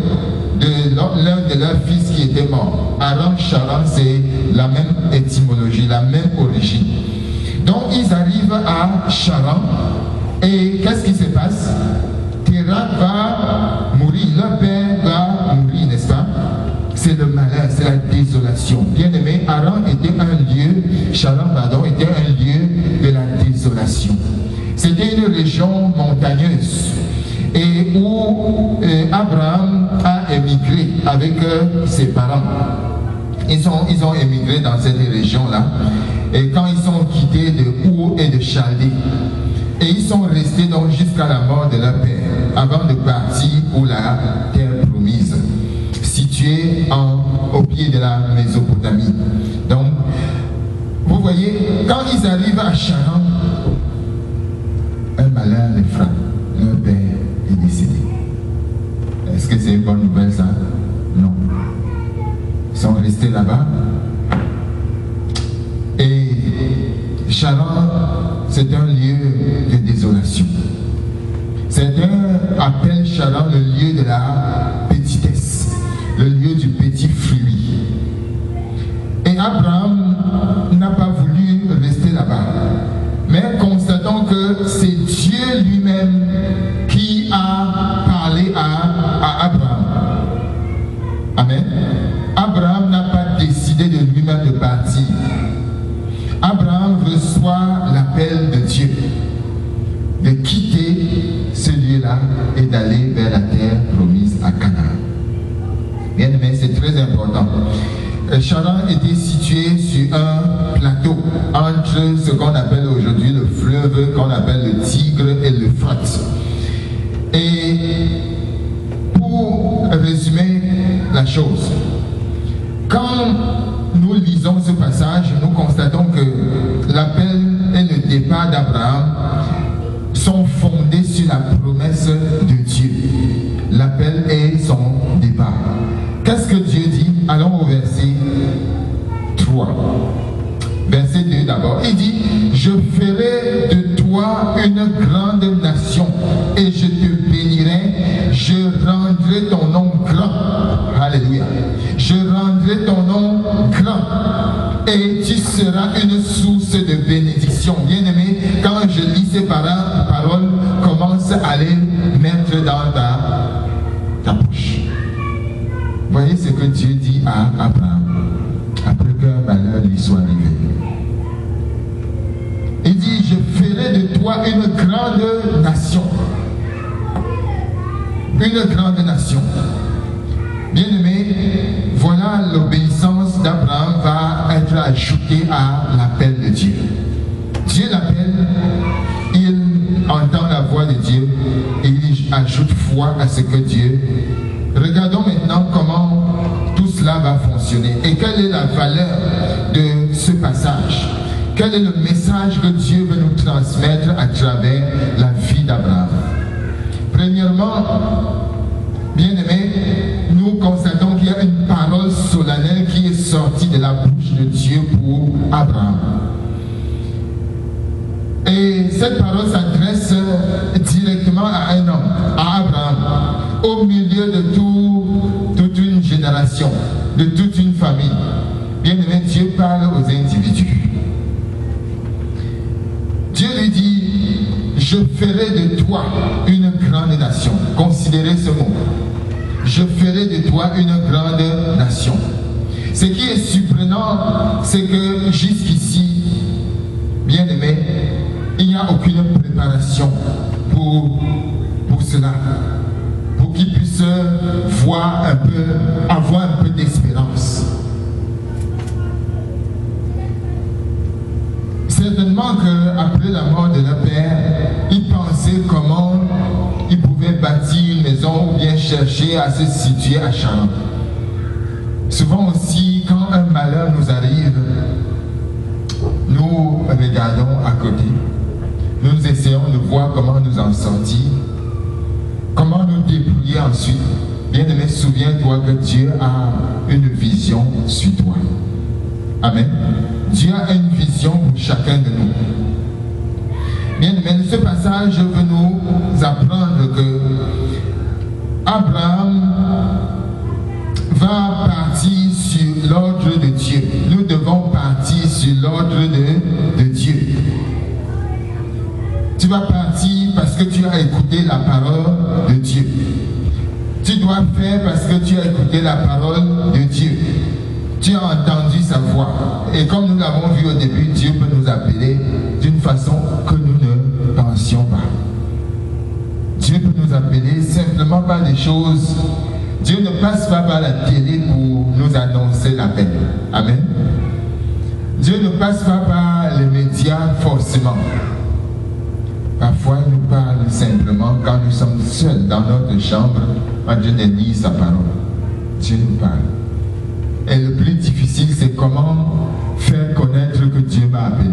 l'un de leurs fils qui était mort. Haran, Charan, c'est la même étymologie, la même origine. Donc ils arrivent à Charan et qu'est-ce qui se passe? Térak va mourir, leur père va mourir, n'est-ce pas? C'est le malheur, c'est la désolation. Bien aimé, Haran était un lieu, Charan, pardon, était un lieu de la désolation. C'était une région montagneuse et où Abraham a émigré avec ses parents. Ils ont émigré dans cette région-là. Et quand ils sont quittés de Our et de Chaldée, et ils sont restés donc jusqu'à la mort de leur père, avant de partir pour la terre promise, située au pied de la Mésopotamie. Donc, vous voyez, quand ils arrivent à Charan, un malheur les frappe. Leur père est décédé. Est-ce que c'est une bonne nouvelle ça? Non. Ils sont restés là-bas. Et Charan, c'est un lieu de désolation. Certains appellent Charan le lieu de la petitesse, le lieu du petit fruit. Et Abraham n'a pas voulu rester là-bas. Mais constatons que c'est Dieu lui-même qui a parlé à Abraham. Amen. Abraham n'a pas décidé de lui-même de partir. Abraham reçoit l'appel de Dieu de quitter ce lieu-là et d'aller vers la terre promise à Canaan. Bien aimé, c'est très important. Charan était situé sur un plateau entre ce qu'on appelle aujourd'hui le fleuve, qu'on appelle le Tigre et l'Euphrate. Et pour résumer la chose, quand nous lisons ce passage, nous constatons que l'appel et le départ d'Abraham sont fondés sur la promesse de Dieu. L'appel et son départ. Qu'est-ce que Dieu dit? Allons au verset 3. Verset 2 d'abord. Il dit, je ferai de toi une grande nation et je te bénirai, je rendrai ton nom grand. Alléluia. Je rendrai ton nom grand et tu seras une source de bénédiction. Bien-aimé, quand je lis ces paroles, commence à les mettre dans ta poche. Voyez ce que Dieu dit à Abraham après qu'un malheur lui soit arrivé. Il dit, je ferai de toi une grande nation. Une grande nation. Bien-aimé, voilà l'obéissance d'Abraham va être ajoutée à l'appel de Dieu. Dieu l'appelle, il entend la voix de Dieu et il ajoute foi à ce que Dieu. Regardons maintenant comment tout cela va fonctionner et quelle est la valeur de ce passage. Quel est le message que Dieu veut nous transmettre à travers la vie d'Abraham? Premièrement, bien-aimés, nous constatons qu'il y a une parole solennelle qui est sortie de la bouche de Dieu pour Abraham. Et cette parole s'adresse directement à un homme, à Abraham, au milieu de toute une génération, de toute une famille. Bien-aimé, Dieu parle aux individus. Dieu lui dit, je ferai de toi une grande nation. Considérez ce mot. Je ferai de toi une grande nation. Ce qui est surprenant, c'est que jusqu'ici, bien-aimé, il n'y a aucune préparation pour cela. Pour qu'ils puissent avoir un peu d'espérance. Certainement qu'après la mort de leur père, ils pensaient comment ils pouvaient bâtir une maison ou bien chercher à se situer à Charan. Souvent aussi, quand un malheur nous arrive, nous regardons à côté. Nous essayons de voir comment nous en sortir, comment nous débrouiller ensuite. Bien-aimé, souviens-toi que Dieu a une vision sur toi. Amen. Dieu a une vision pour chacun de nous. Bien-aimé, ce passage veut nous apprendre que Abraham va partir sur l'ordre de Dieu. Nous devons partir sur l'ordre de Dieu. Tu vas partir parce que tu as écouté la parole de Dieu. Tu dois faire parce que tu as écouté la parole de Dieu. Tu as entendu sa voix. Et comme nous l'avons vu au début, Dieu peut nous appeler d'une façon que nous ne pensions pas. Dieu peut nous appeler simplement par des choses. Dieu ne passe pas par la télé pour nous annoncer l'appel. Amen. Dieu ne passe pas par les médias forcément. Parfois, il nous parle simplement quand nous sommes seuls dans notre chambre en train de lire sa parole. Dieu nous parle. Et le plus difficile, c'est comment faire connaître que Dieu m'a appelé.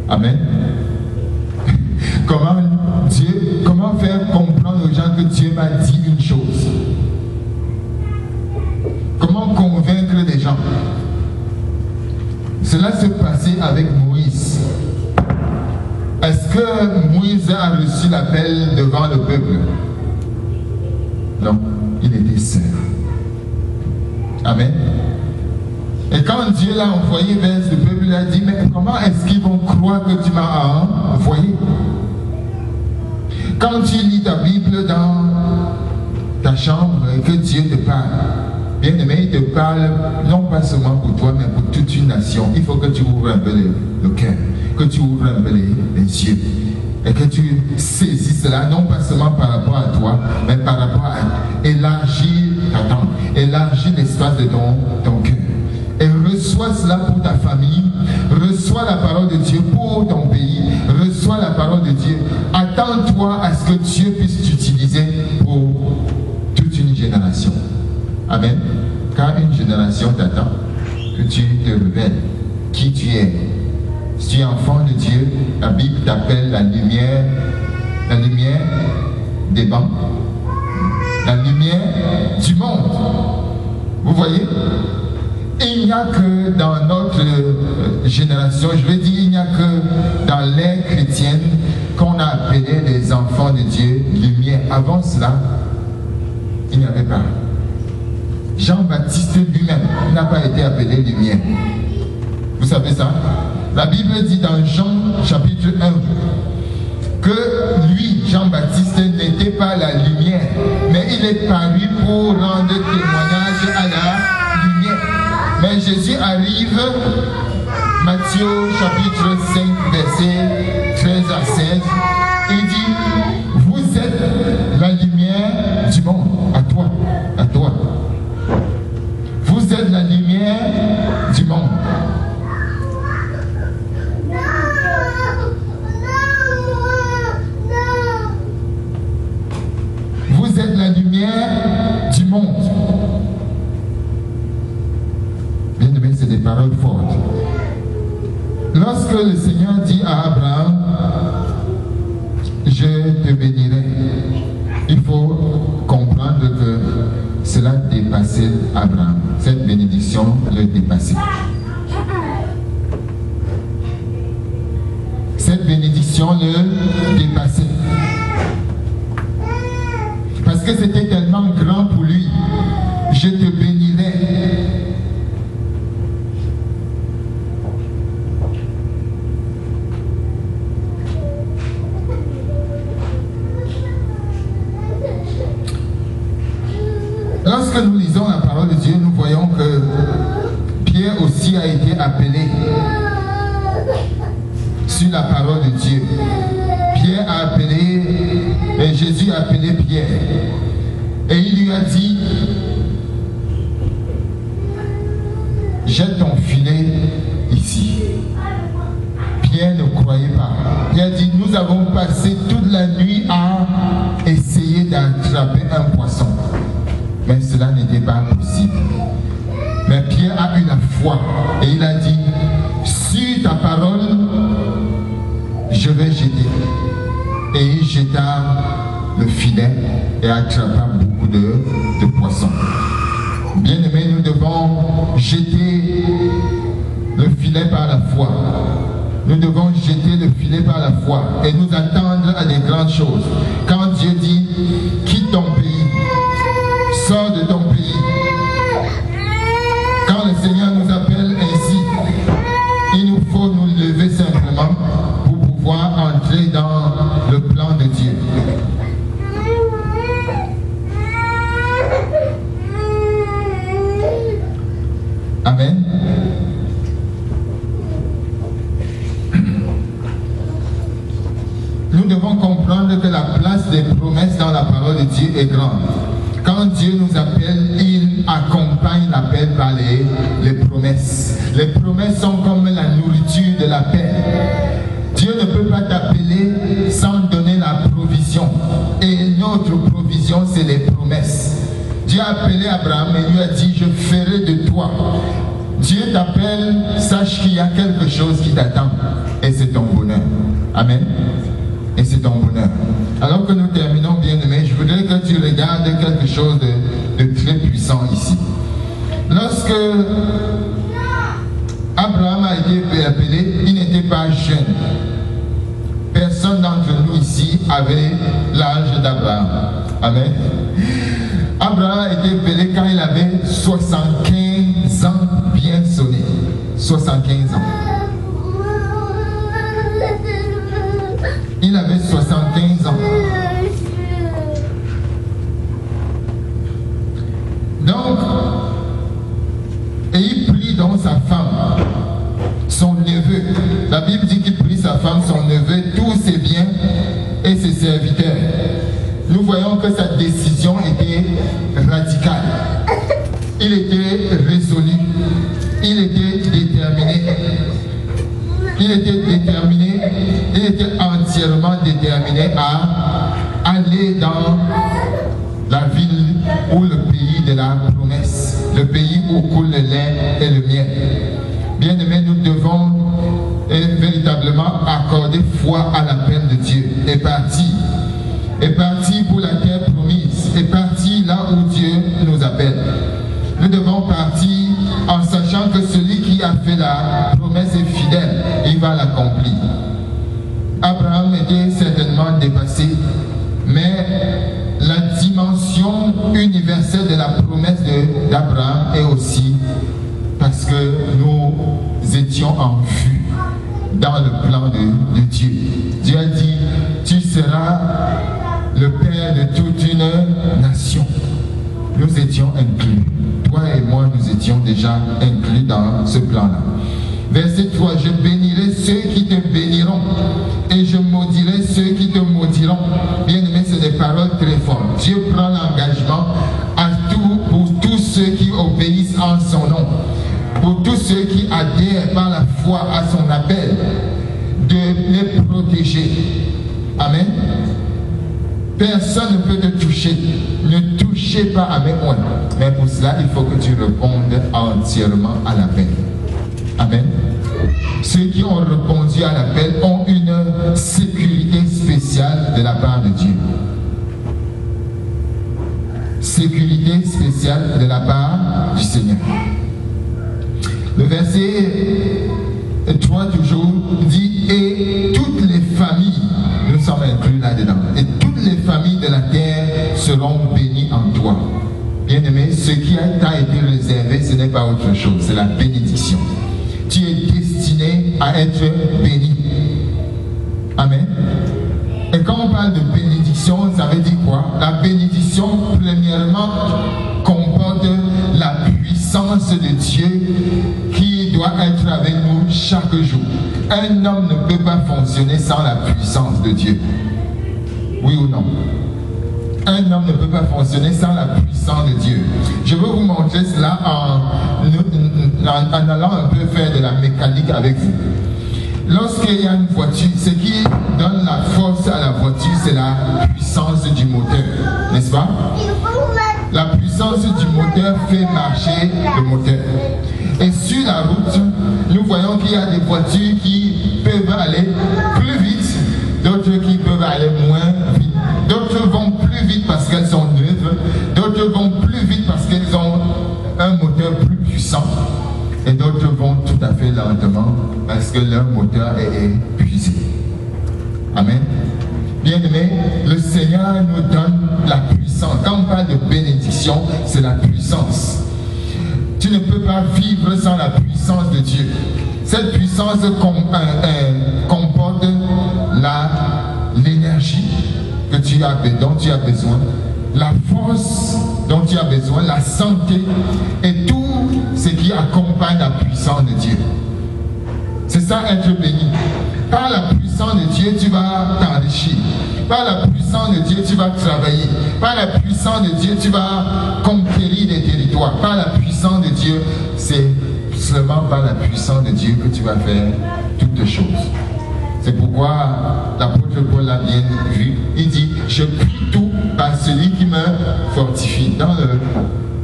Amen. Comment faire comprendre aux gens que Dieu m'a dit une chose. Comment convaincre les gens. Cela se passait avec Moïse. Est-ce que Moïse a reçu l'appel devant le peuple? Non, il était seul. Amen. Et quand Dieu l'a envoyé vers ce peuple, il a dit, mais comment est-ce qu'ils vont croire que tu m'as envoyé? Quand tu lis ta Bible dans ta chambre et que Dieu te parle, bien aimé, il te parle non pas seulement pour toi, mais pour toute une nation. Il faut que tu ouvres un peu le cœur, que tu ouvres un peu les yeux et que tu saisis cela, non pas seulement par rapport à toi, mais par rapport à élargir ta tente, élargir l'espace de ton cœur. reçois cela pour ta famille, reçois la parole de Dieu pour ton pays, reçois la parole de Dieu. Attends-toi à ce que Dieu puisse t'utiliser pour toute une génération. Amen. Car une génération t'attend que tu te révèles qui tu es. Si tu es enfant de Dieu, la Bible t'appelle la lumière des bancs, la lumière du monde. Vous voyez? Il n'y a que dans notre génération, je veux dire, il n'y a que dans l'ère chrétienne qu'on a appelé les enfants de Dieu lumière. Avant cela, il n'y avait pas. Jean-Baptiste lui-même n'a pas été appelé lumière. Vous savez ça? La Bible dit dans Jean chapitre 1 que lui, Jean-Baptiste, n'était pas la lumière, mais il est paru pour rendre témoignage à la lumière. Mais Jésus arrive, Matthieu chapitre 5, verset 13 à 16, il dit, vous êtes la lumière du monde, à toi, à toi. Vous êtes la lumière du monde. Vous êtes la lumière du monde. Bien aimé, c'est des paroles fortes. Lorsque le Seigneur dit à Abraham, je te bénirai, il faut comprendre que cela dépassait Abraham. Cette bénédiction le dépassait. Cette bénédiction le dépassait. Parce que c'était tellement grand pour lui. Je te bénirai. Lorsque nous lisons la parole de Dieu, nous voyons que Pierre aussi a été appelé sur la parole de Dieu. Pierre a appelé, et Jésus a appelé Pierre. Et il lui a dit, jette ton filet ici. Pierre ne croyait pas. Pierre dit, nous avons passé toute la nuit à essayer d'attraper un poisson. Mais cela n'était pas possible. Mais Pierre a eu la foi et il a dit, sur ta parole, je vais jeter. Et il jeta le filet et attrapa beaucoup de poissons. Bien aimé, nous devons jeter le filet par la foi. Nous devons jeter le filet par la foi et nous attendre à des grandes choses. Quand Dieu dit, quitte ton pays, sors de ton pays. Quand le Seigneur nous appelle ainsi, il nous faut nous lever simplement pour pouvoir entrer dans le plan de Dieu. Amen. Nous devons comprendre que la place des promesses dans la parole de Dieu est grande. Quand Dieu nous appelle, il accompagne l'appel par les promesses. Les promesses sont comme la nourriture de la paix. Dieu ne peut pas t'appeler sans donner la provision. Et notre provision, c'est les promesses. Dieu a appelé Abraham et lui a dit, je ferai de toi. Dieu t'appelle, sache qu'il y a quelque chose qui t'attend. Et c'est ton bonheur. Amen. Et c'est ton bonheur. Alors que nous terminons, bien-aimés, je voudrais que tu regardes quelque chose de très puissant ici. Lorsque Abraham a été appelé, il n'était pas jeune. Personne d'entre nous ici avait l'âge d'Abraham. Amen. Abraham a été appelé quand il avait 75 ans bien sonné. 75 ans. Il avait 75 ans. Donc, et il prit donc sa femme, son neveu. La Bible dit qu'il prit sa femme, son neveu, tous ses biens et ses serviteurs. Nous voyons que sa décision était radicale. Il était résolu. Il était entièrement déterminé à aller dans la ville ou le pays de la promesse, le pays où coule le lait et le miel. Bien-aimés, nous devons véritablement accorder foi à l'appel de Dieu et partir pour la terre promise, et partir là où Dieu nous appelle. Nous devons partir en sachant que celui qui a fait la promesse est fidèle, il va l'accomplir. Abraham était certainement dépassé, mais la dimension universelle de la promesse d'Abraham est aussi parce que nous étions en vue dans le plan de Dieu. Dieu a dit, tu seras le père de toute une nation. Nous étions inclus. Toi et moi, nous étions déjà inclus dans ce plan-là. Verset 3, je bénirai ceux qui te béniront et je maudirai ceux qui te maudiront. Bien aimé, c'est des paroles très fortes. Dieu prend l'engagement pour tous ceux qui obéissent en son nom, pour tous ceux qui adhèrent par la foi à son appel, de les protéger. Amen. Personne ne peut te toucher. Ne touchez pas avec moi. Mais pour cela, il faut que tu répondes entièrement à l'appel. Amen. Ceux qui ont répondu à l'appel ont une sécurité spéciale de la part de Dieu. Sécurité spéciale de la part du Seigneur. Le verset 3 toujours dit, et toutes les familles, nous sommes inclus là-dedans, et toutes les familles de la terre seront bénies en toi. Bien-aimé, ce qui t'a été réservé, ce n'est pas autre chose, c'est la bénédiction. Tu es destiné à être béni. Amen. Et quand on parle de bénédiction, ça veut dire quoi? La bénédiction, premièrement, comporte la puissance de Dieu qui doit être avec nous chaque jour. Un homme ne peut pas fonctionner sans la puissance de Dieu. Oui ou non? Un homme ne peut pas fonctionner sans la puissance de Dieu. Je veux vous montrer cela en allant un peu faire de la mécanique avec vous. Lorsqu'il y a une voiture, ce qui donne la force à la voiture, c'est la puissance du moteur, n'est-ce pas? La puissance du moteur fait marcher le moteur. Et sur la route, nous voyons qu'il y a des voitures qui peuvent aller plus vite, d'autres qui peuvent aller moins vite. D'autres vont plus vite parce qu'elles sont neuves, d'autres vont plus vite parce qu'elles ont un moteur plus puissant, et d'autres vont tout à fait lentement parce que leur moteur est épuisé. Amen. Bien-aimé, le Seigneur nous donne la puissance. Quand on parle de bénédiction, c'est la puissance. Tu ne peux pas vivre sans la puissance de Dieu. Cette puissance comporte l'énergie dont tu as besoin, la force dont tu as besoin, la santé et tout ce qui accompagne la puissance de Dieu. C'est ça être béni. Par la puissance de Dieu, tu vas t'enrichir. Par la puissance de Dieu, tu vas travailler. Par la puissance de Dieu, tu vas conquérir des territoires. Par la puissance de Dieu, c'est seulement par la puissance de Dieu que tu vas faire toutes choses. C'est pourquoi l'apôtre Paul l'a bien vu. Il dit, je prie tout par celui qui me fortifie. Dans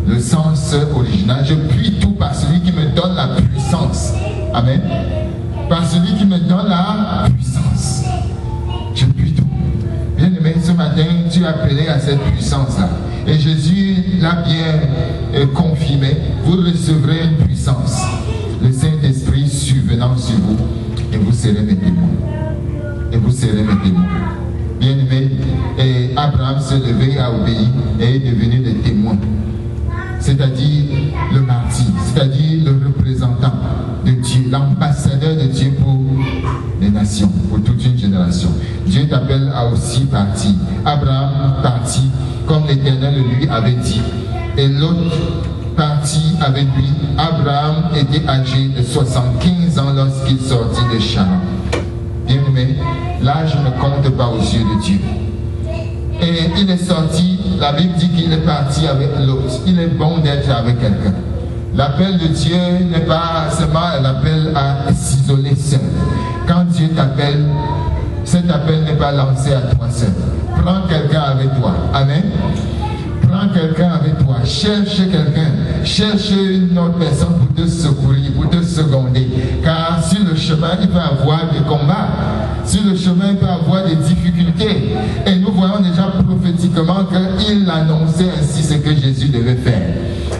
le sens original, je prie tout par celui qui me donne la puissance. Amen. Par celui qui me donne la puissance. Je prie tout. Bien aimé, ce matin, tu as appelé à cette puissance-là. Et Jésus l'a bien confirmé. Vous recevrez une puissance. Le Saint-Esprit survenant sur vous. Et vous serez mes témoins. Et vous serez mes témoins. Bien aimé, et Abraham s'est levé, a obéi et est devenu des témoins. C'est-à-dire le martyr, c'est-à-dire le représentant de Dieu, l'ambassadeur de Dieu pour les nations, pour toute une génération. Dieu t'appelle à aussi partir. Abraham partit comme l'Éternel lui avait dit. Et l'autre partit avec lui. Abraham était âgé de 75 ans lorsqu'il sortit de Charan. Bien aimé, l'âge ne compte pas aux yeux de Dieu. Et il est sorti, la Bible dit qu'il est parti avec l'autre. Il est bon d'être avec quelqu'un. L'appel de Dieu n'est pas seulement l'appel à s'isoler seul. Quand Dieu t'appelle, Cet appel n'est pas lancé à toi seul. Prends quelqu'un avec toi. Amen. Prends quelqu'un avec toi. Cherche quelqu'un. Cherche une autre personne pour te secourir, pour te seconder. Car sur le chemin, il peut y avoir des combats. Sur le chemin, il peut y avoir des difficultés. Et nous voyons déjà prophétiquement qu'il annonçait ainsi ce que Jésus devait faire.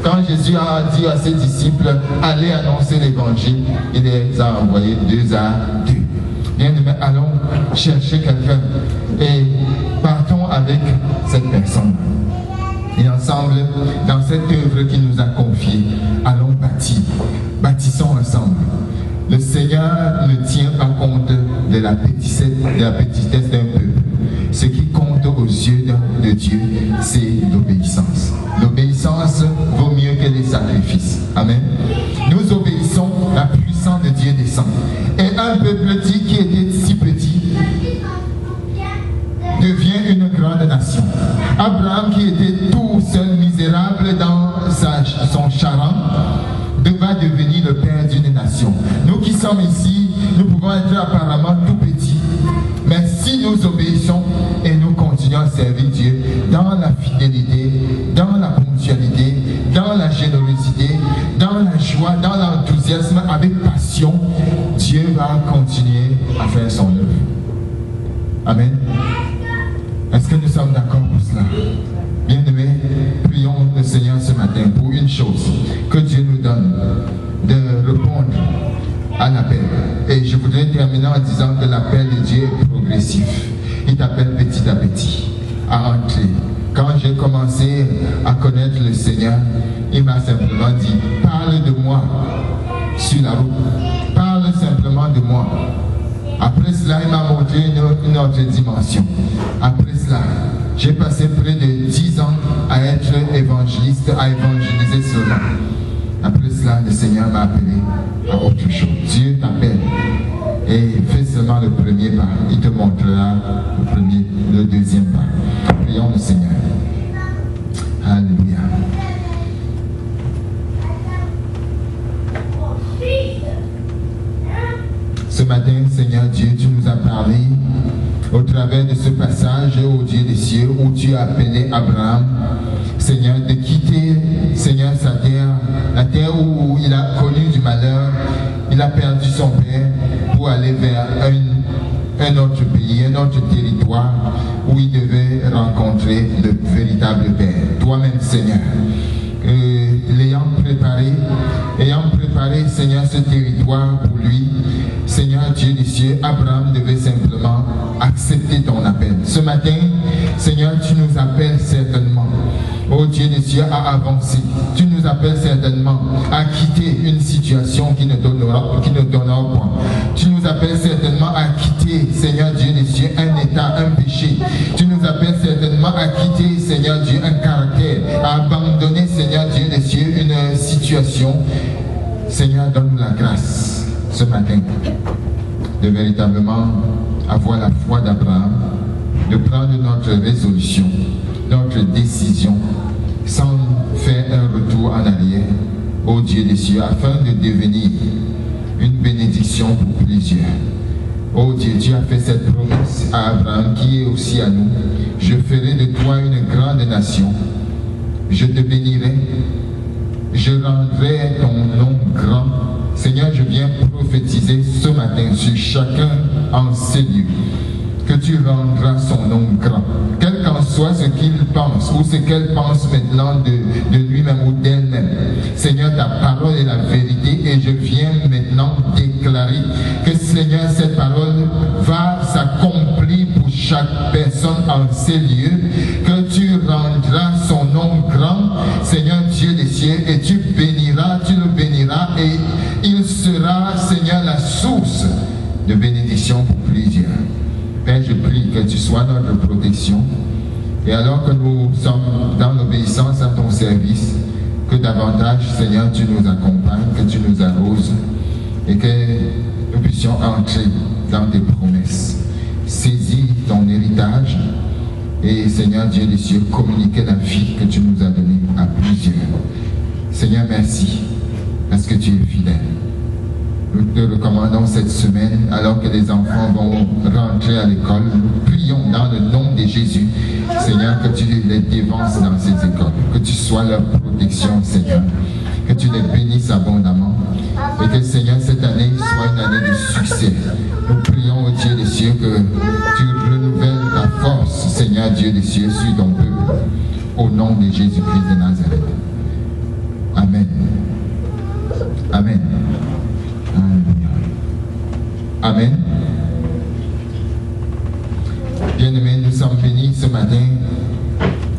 Quand Jésus a dit à ses disciples, allez annoncer l'évangile, il les a envoyés 2 à 2. Bien aimé, allons chercher quelqu'un et partons avec cette personne. Et ensemble, dans cette œuvre qu'il nous a confiée, allons bâtir. Bâtissons ensemble. Le Seigneur ne tient pas compte de la petitesse d'un peuple. Ce qui compte aux yeux de Dieu, c'est l'obéissance. L'obéissance vaut mieux que les sacrifices. Amen. Nous obéissons, la puissance de Dieu descend. Et un peuple qui était si petit devient une grande nation. Abraham, qui était tout seul misérable dans son charan, va devenir le père d'une nation. Nous qui sommes ici, nous pouvons être apparemment tout petits, mais si nous obéissons et nous continuons à servir Dieu dans la fidélité, dans la ponctualité, dans la générosité, dans la joie, dans l'enthousiasme, avec passion, Dieu va continuer à faire son œuvre. Amen. Est-ce que nous sommes d'accord pour cela? Bien-aimés, prions le Seigneur ce matin pour une chose, que Dieu nous donne de répondre à l'appel. Et je voudrais terminer en disant que l'appel de Dieu est progressif. Il t'appelle petit à petit à entrer. Quand j'ai commencé à connaître le Seigneur, il m'a simplement dit, parle de moi sur la route. Parle simplement de moi. Après cela, il m'a montré une autre dimension. Après cela, j'ai passé près de 10 ans à être évangéliste, à évangéliser seulement. Après cela, le Seigneur m'a appelé à autre chose. Dieu t'appelle et fais seulement le premier pas. Il te montrera le deuxième pas. Prions le Seigneur. Alléluia. Ce matin, Seigneur Dieu, tu nous as parlé au travers de ce passage, ô Dieu des cieux, où tu as appelé Abraham, Seigneur, de quitter, Seigneur, sa terre, la terre où il a connu du malheur, il a perdu son père pour aller vers un autre pays, un autre territoire où il devait rencontrer le véritable Père. Toi-même, Seigneur, ayant préparé, Seigneur, ce territoire pour lui, Seigneur Dieu des cieux, Abraham devait simplement accepter ton appel. Ce matin, Seigneur, tu nous appelles certainement, ô Dieu des cieux, à avancer. Tu nous appelles certainement à quitter une situation qui ne donnera point. Tu nous appelles certainement à quitter, Seigneur Dieu des cieux, un état, un péché. Tu nous appelles certainement à quitter, Seigneur Dieu, un caractère, à abandonner, Seigneur Dieu des cieux, une situation. Seigneur, donne-nous la grâce ce matin de véritablement avoir la foi d'Abraham, de prendre notre résolution, notre décision, sans faire un retour en arrière, ô Dieu des cieux, afin de devenir une bénédiction pour plusieurs. Ô Dieu, tu as fait cette promesse à Abraham qui est aussi à nous. Je ferai de toi une grande nation. Je te bénirai. Je rendrai ton nom grand. Seigneur, je viens prophétiser ce matin sur chacun en ces lieux que tu rendras son nom grand. Quel qu'en soit ce qu'il pense ou ce qu'elle pense maintenant de lui-même ou d'elle-même. Seigneur, ta parole est la vérité et je viens maintenant déclarer que Seigneur, cette parole va s'accomplir pour chaque personne en ces lieux, que tu rendras son nom grand, Seigneur Dieu des cieux, et tu le béniras et il sera, Seigneur, la source de bénédiction pour plusieurs. Père, je prie que tu sois notre protection. Et alors que nous sommes dans l'obéissance à ton service, que davantage, Seigneur, tu nous accompagnes, que tu nous arroses et que nous puissions entrer dans tes promesses. Saisis ton héritage et, Seigneur Dieu des cieux, communiquer la vie que tu nous as donnée à plusieurs. Seigneur, merci parce que tu es fidèle. nous te recommandons cette semaine, alors que les enfants vont rentrer à l'école. Nous prions dans le nom de Jésus, Seigneur, que tu les dévances dans ces écoles, que tu sois leur protection, Seigneur, que tu les bénisses abondamment, et que, Seigneur, cette année soit une année de succès. Nous prions au Dieu des cieux que tu renouvelles ta force, Seigneur Dieu des cieux, sur ton peuple, au nom de Jésus-Christ de Nazareth. Amen. Amen. Amen. Bien-aimés, nous sommes bénis ce matin.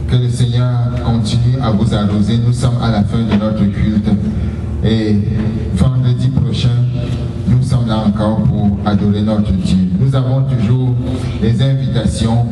Que le Seigneur continue à vous arroser. Nous sommes à la fin de notre culte. Et vendredi prochain, nous sommes là encore pour adorer notre Dieu. Nous avons toujours des invitations.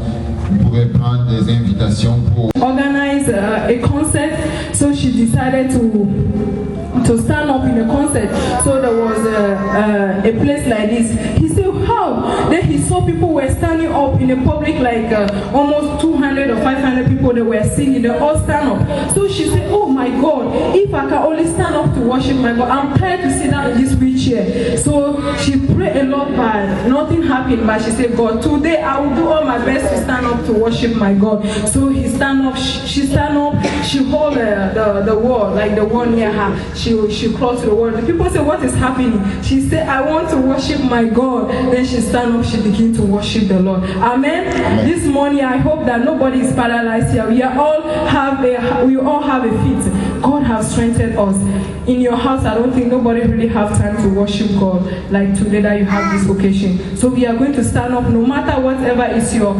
Vous pouvez prendre des invitations pour organize a concert. So she decided to stand up in a concert. So there was a place like this. He said, how? Then he saw people were standing up in a public, like almost 200 or 500 people that were singing. They all stand up. So she said, oh my God, if I can only stand up to worship my God, I'm tired to sit down in this wheelchair. So she prayed a lot, but nothing happened. But she said, God, today I will do all my best to stand up to worship my God. So he stand up, she stand up, she hold the wall, like the wall near her. She crossed the wall. The people say, what is happening? She said, I want to worship my God. Then she stand up, she begin to worship the Lord. Amen. Amen. This morning, I hope that nobody is paralyzed here. We all have a feet. God has strengthened us. In your house, I don't think nobody really have time to worship God like today that you have this occasion. So we are going to stand up, no matter whatever is your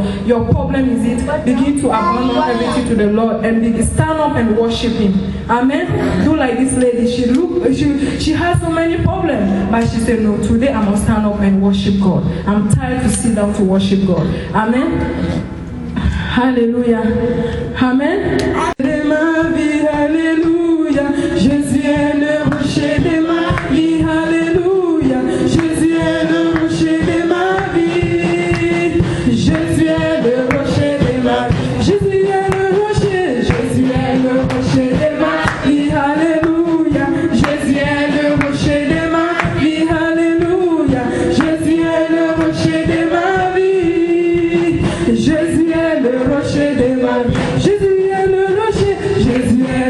problem is it, begin to abandon everything to the Lord and stand up and worship Him. Amen. Do like this lady. She has so many problems, but she said, no, today I must stand up and worship God. I'm tired to sit down to worship God. Amen. Hallelujah. Amen. De ma vie, alléluia. Jésus est le rocher de ma vie. Alléluia. Jésus est le rocher de ma vie. Jésus est le rocher de ma vie. Jésus est le rocher. Jésus est le rocher de ma vie. Alléluia. Jésus est le rocher de ma vie. Alléluia. Jésus est le rocher de ma vie. Jésus est le rocher de ma vie. Jésus est le rocher. Jésus est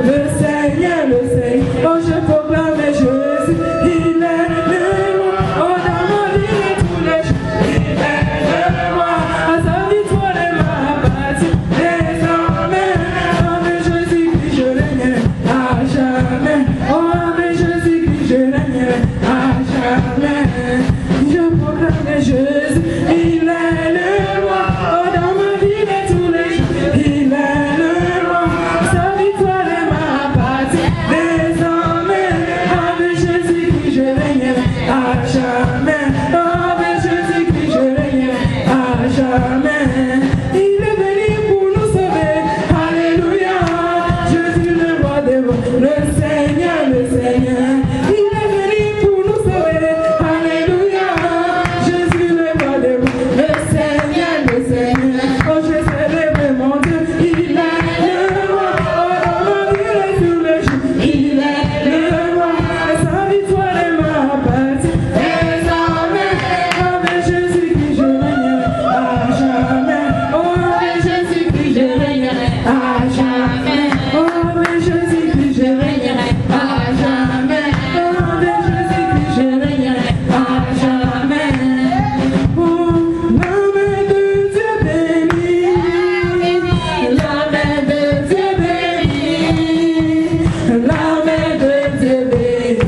Le Seigneur, oh je proclame Jésus, il est le roi, oh dans ma vie et tous les jours, il est le roi, à sa victoire et ma bâtie, désormais, oh mais Jésus-Christ je règne à jamais, oh mais Jésus-Christ je règne à jamais, je proclame Jésus, il est le roi, oh dans ma vie et tous les jours, il est le roi, sa victoire est ma bâtie, désormais, avec Jésus-Christ je règne à jamais, avec Jésus-Christ je règne à jamais, il est venu pour nous sauver, alléluia, Jésus le roi des rois, le Seigneur, il est venu pour nous sauver, alléluia, Jésus le roi des rois, le Seigneur, oh je célèbre mon Dieu, il est le roi, oh dans ma vie et tous les jours, il est le roi, sa victoire est ma bâtie, désormais, avec Jésus-Christ je règne à jamais, oh avec Jésus-Christ je règne à jamais, oh avec Jésus-Christ je règne à jamais, oh avec Jésus-Christ je règne à jamais, oh la main de Dieu bénit, la main de Dieu bénit, la main de Dieu bénit,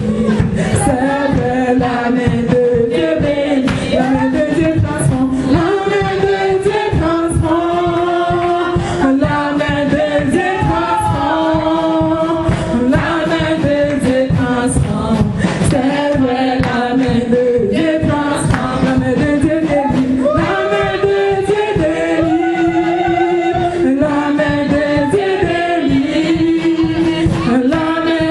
c'est vrai, la main de Dieu bénit, la main de Dieu transforme, la main de Dieu transforme, la main de Dieu transforme, la main de Dieu transforme, c'est vrai, la main de Dieu transforme, la main de Dieu délivre, la main de Dieu délivre, la main de Dieu délivre, la main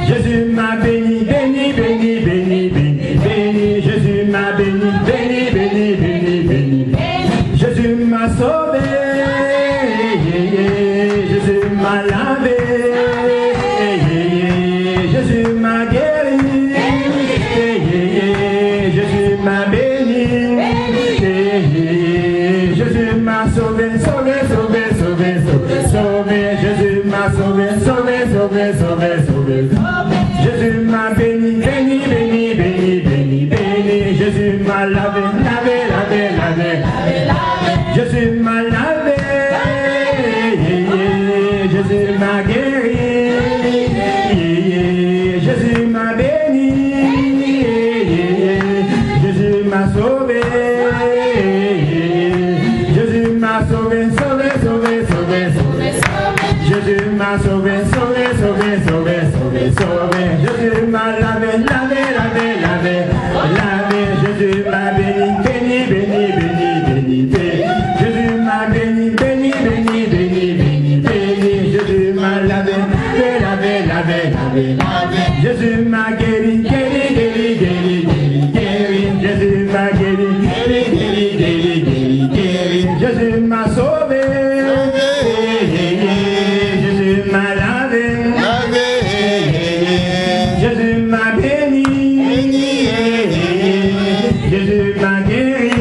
Jésus m'a béni, béni, béni, béni, béni, béni. Jésus m'a béni, béni, béni, béni, béni. Jésus m'a sauvé, Jésus m'a lavé, Jésus m'a guéri, Jésus m'a béni, Jésus m'a sauvé, sauvé, sauvé, sauvé, sauvé, sauvé. Jésus m'a sauvé, sauvé, sauvé, sauvé, sauvé. Jésus m'a béni, béni, béni, béni, béni, béni. Jésus m'a lavé, lavé, lavé, lavé, lavé. Jésus m'a lavé, Jésus m'a guéri, Jésus m'a béni, Jésus m'a sauvé, Jésus m'a sauvé, sauvé, sauvé, sauvé, sauvé. Jésus m'a sauvé, sauvé, sauvé, sauvé, sauvé, sauvé. Jésus m'a lavé, lavé, lavé, lavé, lavé. Jésus m'a béni, béni, béni, béni, béni, béni. Jésus m'a béni, béni, béni, béni, béni, béni. Jésus m'a lavé, lavé, lavé, lavé, lavé. Jésus m'a guéri, guéri, guéri, guéri, guéri, guéri. Jésus m'a guéri, guéri, guéri, guéri, guéri, guéri. Jésus m'a sauvé. Jésus m'a lavé, Jésus m'a béni, Jésus m'a guéri,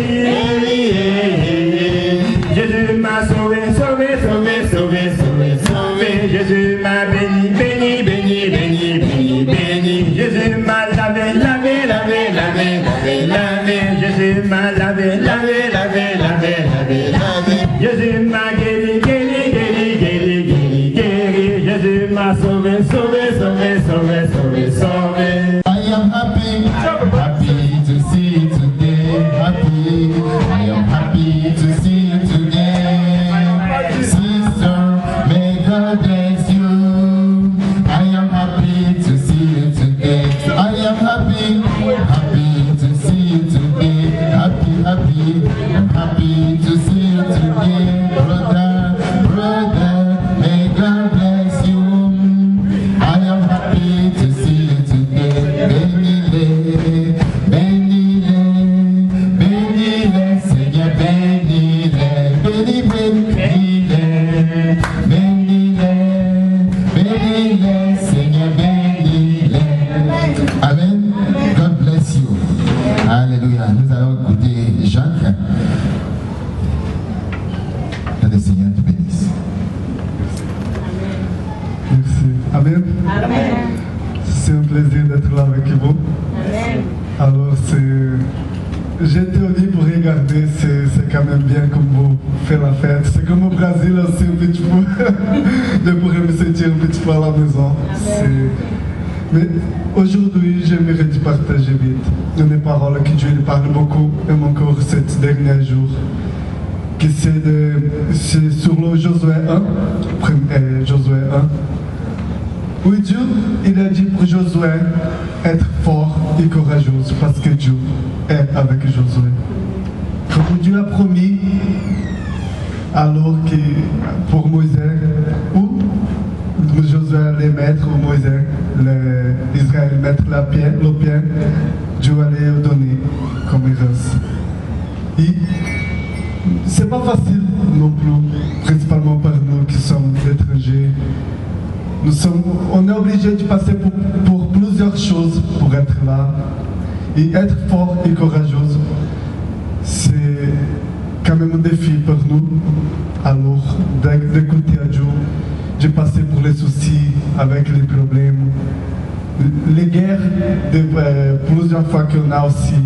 Jésus m'a sauvé, sauvé, sauvé, sauvé, sauvé, sauvé. Jésus m'a béni, béni, béni, béni, béni, béni. Jésus m'a lavé, lavé, lavé, lavé, lavé, lavé. Jésus m'a lavé, lavé, lavé, lavé, lavé, lavé. Jésus m'a guéri, guéri, guéri, guéri, guéri, guéri. Jésus m'a sauvé, sauvé, sauvé, sauvé, sauvé, sauvé. I am happy, happy to see you today. Happy, I am happy to see you today. Sister, may God bless you. I am happy to see you today. I am happy, happy to see you today. Happy, happy, I'm happy to see you today. Brother, brother, may God bless you. I am happy to see you today. Bénis-les, bénis-les, bénis-les, Seigneur, bénis-les, bénis, bénis-les, bénis-les, bénis-les, Seigneur, bénis-les. Amen. God bless you. Alléluia. Nous allons écouter Jacques. Que le Seigneur te bénisse. Merci. Amen. Amen. C'est un plaisir d'être là avec vous. Amen. Alors, j'étais au lit pour regarder, c'est quand même bien comme vous faites la fête. C'est comme au Brésil aussi, un petit peu. Je pourrais me sentir un petit peu à la maison. Mais aujourd'hui, j'aimerais te partager vite une parole que Dieu parle beaucoup et mon cœur ces derniers jours. Que c'est sur le Josué 1, Josué 1. Oui, Dieu, il a dit pour Josué être fort et courageux parce que Dieu est avec Josué. Comme Dieu a promis, alors que pour Moïse, où Josué allait mettre, ou Moïse, Israël mettre le pied, Dieu allait le donner comme héros. Et c'est pas facile non plus, principalement par nous qui sommes étrangers. On est obligé de passer pour plusieurs choses pour être là. Et être fort et courageux, c'est quand même un défi pour nous. Alors, d'écouter à Dieu, de passer pour les soucis avec les problèmes. Les guerres, plusieurs fois qu'on a aussi.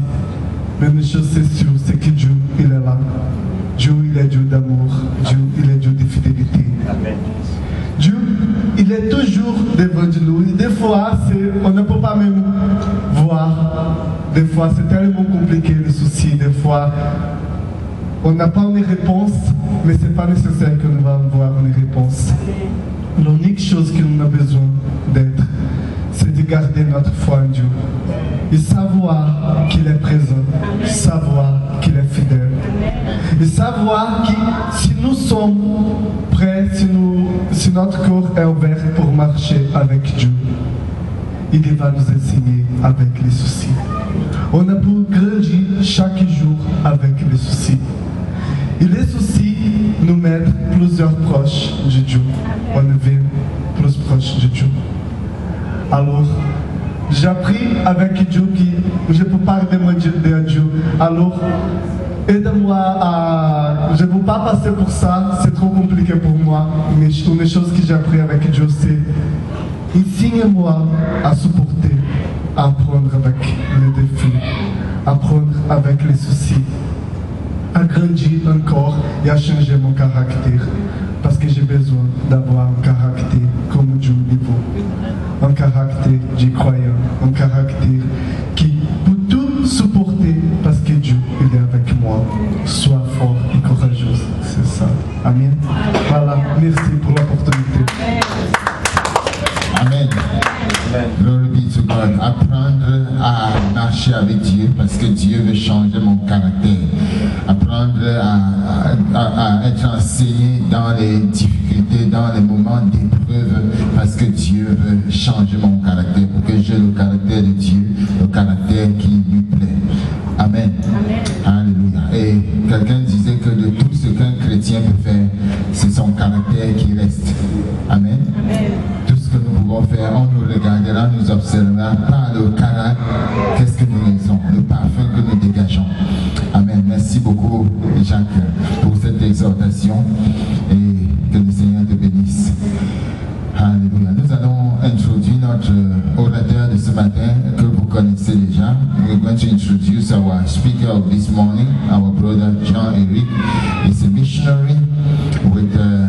Mais une chose c'est sûr, c'est que Dieu, il est là. Dieu, il est Dieu d'amour. Dieu, il est Dieu de fidélité. Amen. Dieu, il est toujours devant nous. Et des fois, on ne peut pas même voir. Des fois, c'est tellement compliqué le souci. Des fois, on n'a pas une réponse, mais ce n'est pas nécessaire qu'on va avoir une réponse. L'unique chose qu'on a besoin d'être, c'est de garder notre foi en Dieu. Et savoir qu'il est présent, savoir qu'il est fidèle. Et savoir que si nous sommes prêts, si si notre corps est ouvert pour marcher avec Dieu, il va nous enseigner avec les soucis. On a pour grandir chaque jour avec les soucis. Et les soucis nous mettent plusieurs proches de Dieu. On devient plus proche de Dieu. Alors, j'ai appris avec Dieu que je peux pas demander à Dieu. Alors, aide-moi à... Je ne veux pas passer pour ça, c'est trop compliqué pour moi. Mais une des choses que j'ai appris avec Dieu, c'est enseigne-moi à supporter, à apprendre avec les défis, à apprendre avec les soucis, à grandir encore et à changer mon caractère. Parce que j'ai besoin d'avoir un caractère comme Dieu le veut. Un caractère de croyant, un caractère qui peut tout supporter parce que Dieu il est avec moi. Sois fort et courageux. C'est ça. Amen. Voilà. Merci pour l'opportunité. Amen. Glory be to God. Apprendre à marcher avec Dieu parce que Dieu veut changer mon caractère. Apprendre à être enseigné dans les difficultés, dans les moments d'épreuve parce que Dieu veut changer mon caractère pour que j'ai le caractère de Dieu, le caractère qui lui plaît. Amen. Alléluia. Et quelqu'un disait que de tout ce qu'un chrétien peut faire, c'est son caractère qui reste. Amen. Tout ce que nous pouvons faire, on nous regardera, nous observera par le caractère, qu'est-ce que nous faisons, le parfum que nous dégageons. Amen. Merci beaucoup, Jacques, pour cette exhortation et que le Seigneur te bénisse. Alléluia. Nous allons introduire notre orateur de ce matin que vous connaissez déjà. We're going to introduce our speaker of this morning, our brother Jean-Eric. He's a missionary with a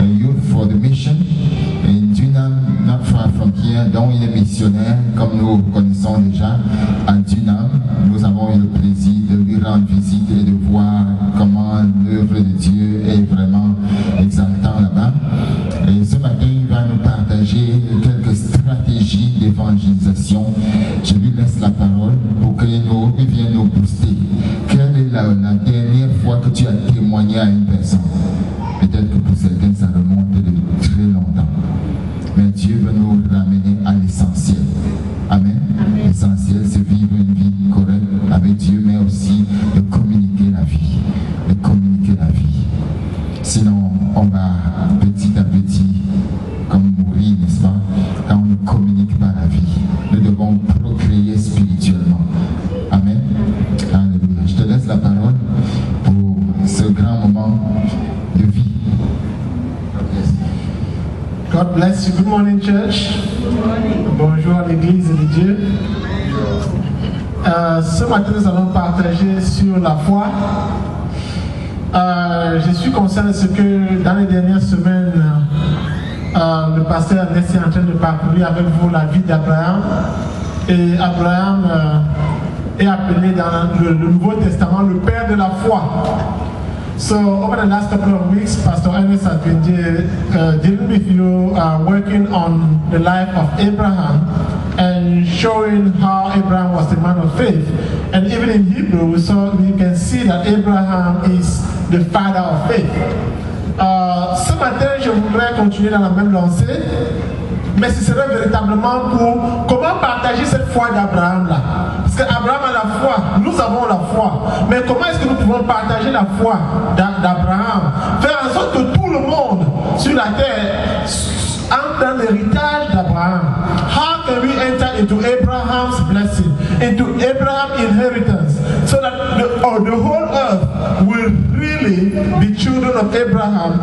youth for the mission in Dunham, not far from here. Donc il est missionnaire, comme nous connaissons déjà, à Dunham. Nous avons eu le plaisir de lui rendre visite et de voir comment l'œuvre de Dieu est vraiment exaltant là-bas. Et ce matin, il va nous partager quelques stratégies d'évangélisation. Je lui laisse la parole pour qu'il vienne nous booster. Quelle est la dernière fois que tu as témoigné à une personne? Peut-être que pour certains, ça remonte de très longtemps. Mais Dieu veut nous ramener à l'essentiel. Amen. L'essentiel, c'est vivre une vie correcte avec Dieu, mais aussi de communiquer la vie. De communiquer la vie. Sinon, on va petit à petit, comme mourir, n'est-ce pas? Quand on ne communique pas la vie, nous devons procréer spirituellement. Amen. Alléluia. Je te laisse la parole pour ce grand moment de vie. God bless you. Good morning, church. Bonjour à l'église de Dieu. Ce matin, nous allons partager sur la foi. Je suis conscient de ce que dans les dernières semaines, le pasteur Ernest est en train de parcourir avec vous la vie d'Abraham. Et Abraham est appelé dans le Nouveau Testament le père de la foi. So over the last couple of weeks, Pastor Ernest has been dealing with you, working on the life of Abraham and showing how Abraham was the man of faith. And even in Hebrew, we can see that Abraham is the father of faith. Ce matin, je voudrais continuer dans la même lancée, mais ce serait véritablement pour comment partager cette foi d'Abraham là. Parce qu'Abraham a la foi, nous avons la foi. Mais comment est-ce que nous pouvons partager la foi d'Abraham? Faire en sorte que tout le monde sur la terre entre dans l'héritage d'Abraham. How can we enter into Abraham's blessing, into Abraham's inheritance, so that the whole earth will really be children of Abraham?